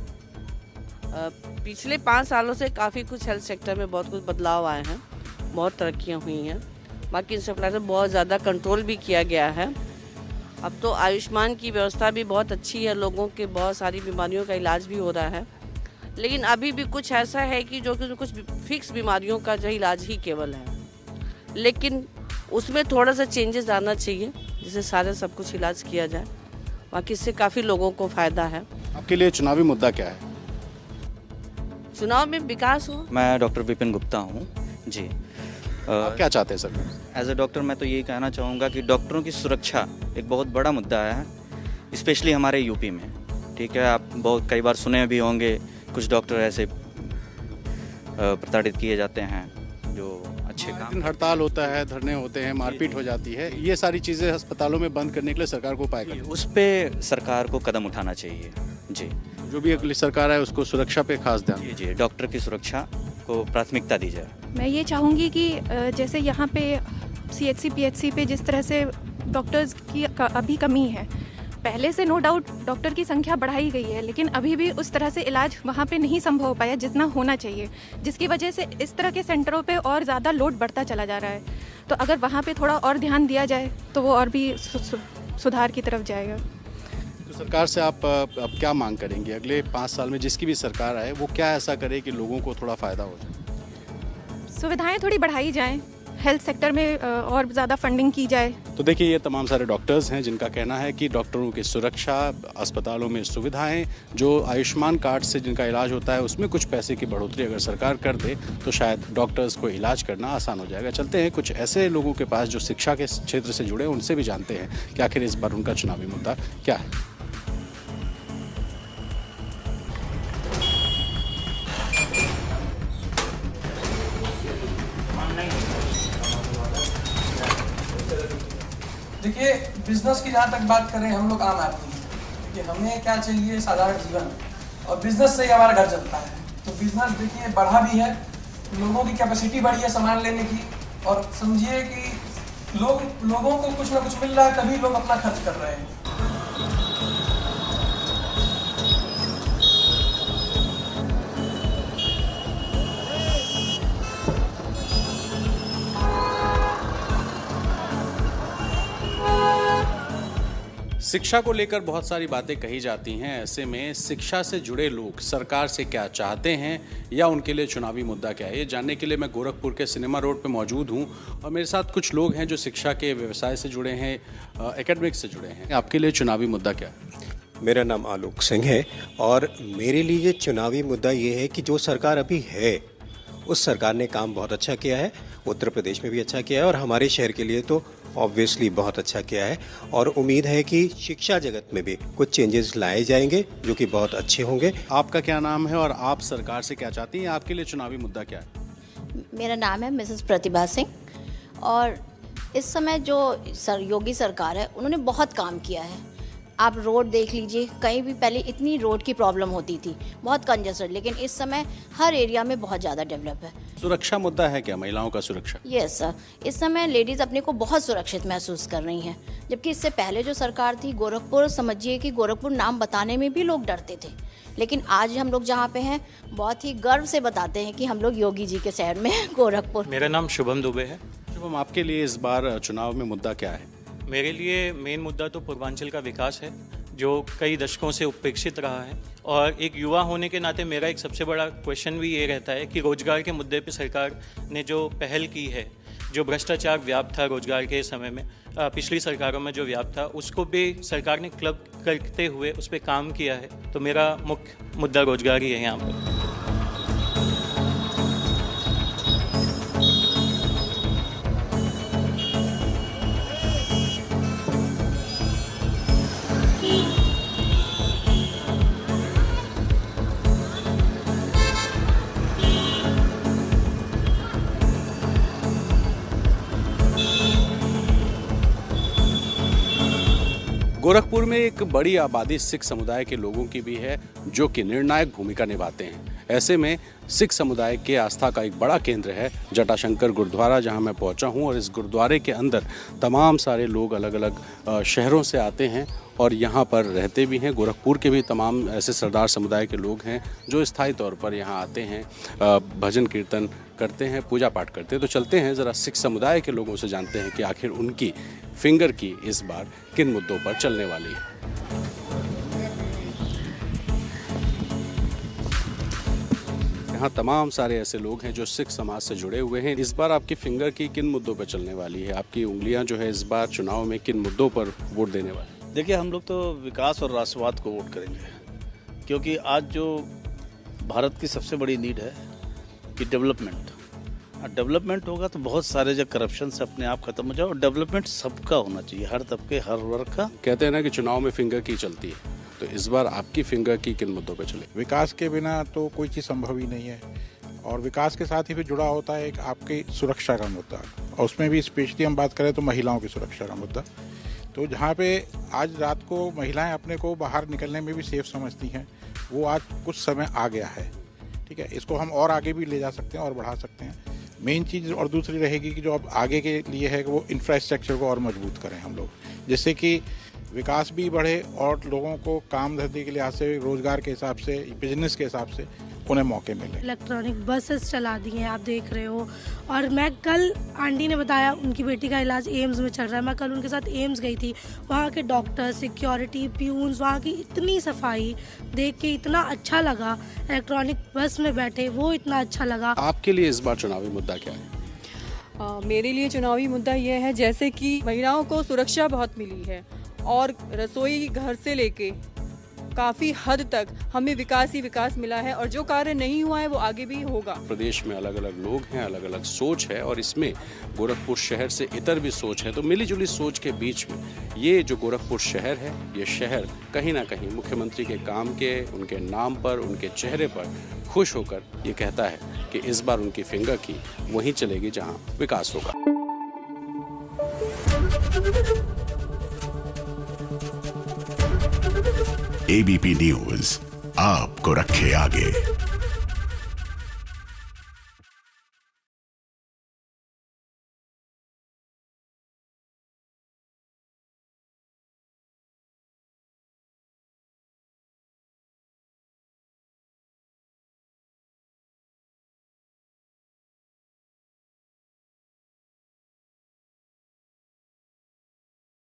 पिछले 5 सालों से काफ़ी कुछ हेल्थ सेक्टर में बहुत कुछ बदलाव आए हैं, बहुत तरक्कियां हुई हैं। बाकी इंसेफ्लाइटिस बहुत ज़्यादा कंट्रोल भी किया गया है। अब तो आयुष्मान की व्यवस्था भी बहुत अच्छी है, लोगों के बहुत सारी बीमारियों का इलाज भी हो रहा है। लेकिन अभी भी कुछ ऐसा है कि जो कि कुछ फिक्स बीमारियों का जो इलाज ही केवल है, लेकिन उसमें थोड़ा सा चेंजेस आना चाहिए, जिससे सारे सब कुछ इलाज किया जाए। बाकी इससे काफ़ी लोगों को फ़ायदा है। आपके लिए चुनावी मुद्दा क्या है? चुनाव में विकास हो। मैं डॉक्टर विपिन गुप्ता हूँ जी। आप क्या चाहते हैं सर? एज ए डॉक्टर मैं तो यही कहना चाहूँगा कि डॉक्टरों की सुरक्षा एक बहुत बड़ा मुद्दा है, स्पेशली हमारे यूपी में। ठीक है, आप बहुत कई बार सुने भी होंगे कुछ डॉक्टर ऐसे प्रताड़ित किए जाते हैं जो अच्छे काम। दिन हड़ताल होता है, धरने होते हैं, मारपीट हो जाती है, ये सारी चीज़ें अस्पतालों में बंद करने के लिए सरकार को उपाय करना, उस पर सरकार को कदम उठाना चाहिए जी। जो भी अगली सरकार है उसको सुरक्षा पे खास ध्यान। जी, डॉक्टर की सुरक्षा को प्राथमिकता दी जाए। मैं ये चाहूँगी कि जैसे यहाँ पे CHC PHC पे जिस तरह से डॉक्टर्स की अभी कमी है, पहले से नो डाउट डॉक्टर की संख्या बढ़ाई गई है, लेकिन अभी भी उस तरह से इलाज वहाँ पे नहीं संभव हो पाया जितना होना चाहिए, जिसकी वजह से इस तरह के सेंटरों पे और ज़्यादा लोड बढ़ता चला जा रहा है। तो अगर वहाँ पे थोड़ा और ध्यान दिया जाए तो वो और भी सुधार की तरफ जाएगा। तो सरकार से आप अब क्या मांग करेंगे? अगले 5 साल में जिसकी भी सरकार आए वो क्या ऐसा करे कि लोगों को थोड़ा फ़ायदा हो जाए? सुविधाएँ थोड़ी बढ़ाई जाएँ, हेल्थ सेक्टर में और ज़्यादा फंडिंग की जाए। तो देखिए, ये तमाम सारे डॉक्टर्स हैं जिनका कहना है कि डॉक्टरों की सुरक्षा, अस्पतालों में सुविधाएं, जो आयुष्मान कार्ड से जिनका इलाज होता है उसमें कुछ पैसे की बढ़ोतरी अगर सरकार कर दे तो शायद डॉक्टर्स को इलाज करना आसान हो जाएगा। चलते हैं कुछ ऐसे लोगों के पास जो शिक्षा के क्षेत्र से जुड़े, उनसे भी जानते हैं कि आखिर इस बार उनका चुनावी मुद्दा क्या है। देखिए, बिजनेस की जहाँ तक बात करें, हम लोग आम आदमी हैं कि हमें क्या चाहिए, साधारण जीवन, और बिजनेस से ही हमारा घर चलता है। तो बिजनेस देखिए बढ़ा भी है, लोगों की कैपेसिटी बढ़ी है सामान लेने की, और समझिए कि लोगों को कुछ ना कुछ मिल रहा है तभी लोग अपना खर्च कर रहे हैं। शिक्षा को लेकर बहुत सारी बातें कही जाती हैं। ऐसे में शिक्षा से जुड़े लोग सरकार से क्या चाहते हैं या उनके लिए चुनावी मुद्दा क्या है, ये जानने के लिए मैं गोरखपुर के सिनेमा रोड पे मौजूद हूँ और मेरे साथ कुछ लोग हैं जो शिक्षा के व्यवसाय से जुड़े हैं, एकेडमिक्स से जुड़े हैं। आपके लिए चुनावी मुद्दा क्या है? मेरा नाम आलोक सिंह है और मेरे लिए चुनावी मुद्दा ये है कि जो सरकार अभी है उस सरकार ने काम बहुत अच्छा किया है, उत्तर प्रदेश में भी अच्छा किया है और हमारे शहर के लिए तो ऑब्वियसली बहुत अच्छा किया है और उम्मीद है कि शिक्षा जगत में भी कुछ चेंजेस लाए जाएंगे जो कि बहुत अच्छे होंगे। आपका क्या नाम है और आप सरकार से क्या चाहती हैं? आपके लिए चुनावी मुद्दा क्या है? मेरा नाम है मिसेस प्रतिभा सिंह और इस समय जो योगी सरकार है उन्होंने बहुत काम किया है। आप रोड देख लीजिए, कहीं भी पहले इतनी रोड की प्रॉब्लम होती थी, बहुत कंजेस्टेड, लेकिन इस समय हर एरिया में बहुत ज़्यादा डेवलप है। सुरक्षा मुद्दा है क्या, महिलाओं का सुरक्षा? यस सर, इस समय लेडीज़ अपने को बहुत सुरक्षित महसूस कर रही हैं, जबकि इससे पहले जो सरकार थी, गोरखपुर समझिए कि गोरखपुर नाम बताने में भी लोग डरते थे, लेकिन आज हम लोग जहाँ पे हैं बहुत ही गर्व से बताते हैं कि हम लोग योगी जी के शहर में गोरखपुर। मेरा नाम शुभम दुबे है। शुभम, आपके लिए इस बार चुनाव में मुद्दा क्या है? मेरे लिए मेन मुद्दा तो पूर्वांचल का विकास है, जो कई दशकों से उपेक्षित रहा है, और एक युवा होने के नाते मेरा एक सबसे बड़ा क्वेश्चन भी ये रहता है कि रोजगार के मुद्दे पे सरकार ने जो पहल की है, जो भ्रष्टाचार व्याप्त था रोजगार के समय में, पिछली सरकारों में जो व्याप्त था, उसको भी सरकार ने क्लब करते हुए उस पर काम किया है। तो मेरा मुख्य मुद्दा रोजगार ही है यहाँ पर। गोरखपुर में एक बड़ी आबादी सिख समुदाय के लोगों की भी है जो कि निर्णायक भूमिका निभाते हैं। ऐसे में सिख समुदाय के आस्था का एक बड़ा केंद्र है जटाशंकर गुरुद्वारा, जहां मैं पहुंचा हूं और इस गुरुद्वारे के अंदर तमाम सारे लोग अलग अलग शहरों से आते हैं और यहां पर रहते भी हैं। गोरखपुर के भी तमाम ऐसे सरदार समुदाय के लोग हैं जो स्थायी तौर पर यहां आते हैं, भजन कीर्तन करते हैं, पूजा पाठ करते हैं। तो चलते हैं ज़रा सिख समुदाय के लोगों से जानते हैं कि आखिर उनकी फिंगर की इस बार किन मुद्दों पर चलने वाली है। यहाँ तमाम सारे ऐसे लोग हैं जो सिख समाज से जुड़े हुए हैं। इस बार आपकी फिंगर की किन मुद्दों पर चलने वाली है? आपकी उंगलियां जो है इस बार चुनाव में किन मुद्दों पर वोट देने वाली? देखिए, हम लोग तो विकास और राष्ट्रवाद को वोट करेंगे, क्योंकि आज जो भारत की सबसे बड़ी नीड है कि डेवलपमेंट होगा तो बहुत सारे जो करप्शन से अपने आप खत्म हो जाए, और डेवलपमेंट सबका होना चाहिए, हर तबके हर वर्ग का। कहते हैं ना कि चुनाव में फिंगर की चलती है, तो इस बार आपकी फिंगर की किन मुद्दों पे चले? विकास के बिना तो कोई चीज़ संभव ही नहीं है, और विकास के साथ ही फिर जुड़ा होता है एक आपकी सुरक्षा का मुद्दा, और उसमें भी स्पेशली हम बात करें तो महिलाओं की सुरक्षा का मुद्दा। तो जहाँ पे आज रात को महिलाएं अपने को बाहर निकलने में भी सेफ समझती हैं, वो आज कुछ समय आ गया है। ठीक है, इसको हम और आगे भी ले जा सकते हैं और बढ़ा सकते हैं। मेन चीज़ और दूसरी रहेगी कि जो अब आगे के लिए है कि वो इंफ्रास्ट्रक्चर को और मजबूत करें हम लोग, जिससे कि विकास भी बढ़े और लोगों को काम धंधे के लिहाज से, रोजगार के हिसाब से, बिजनेस के हिसाब से उन्हें मौके मिले। इलेक्ट्रॉनिक बसेस चला दी हैं, आप देख रहे हो। और मैं कल, आंटी ने बताया उनकी बेटी का इलाज एम्स में चल रहा है, मैं कल उनके साथ एम्स गई थी। वहाँ के डॉक्टर, सिक्योरिटी, प्यून्स, वहाँ की इतनी सफाई देख के इतना अच्छा लगा। इलेक्ट्रॉनिक बस में बैठे, वो इतना अच्छा लगा। आपके लिए इस बार चुनावी मुद्दा क्या है? मेरे लिए चुनावी मुद्दा ये है, जैसे कि महिलाओं को सुरक्षा बहुत मिली है, और रसोई घर से लेके काफ़ी हद तक हमें विकास ही विकास मिला है, और जो कार्य नहीं हुआ है वो आगे भी होगा। प्रदेश में अलग अलग लोग हैं, अलग अलग सोच है, और इसमें गोरखपुर शहर से इतर भी सोच है। तो मिली जुली सोच के बीच में ये जो गोरखपुर शहर है, ये शहर कहीं ना कहीं मुख्यमंत्री के काम के, उनके नाम पर, उनके चेहरे पर खुश होकर ये कहता है कि इस बार उनकी फिंगर की वहीं चलेगी जहाँ विकास होगा। एबीपी न्यूज आपको रखे आगे।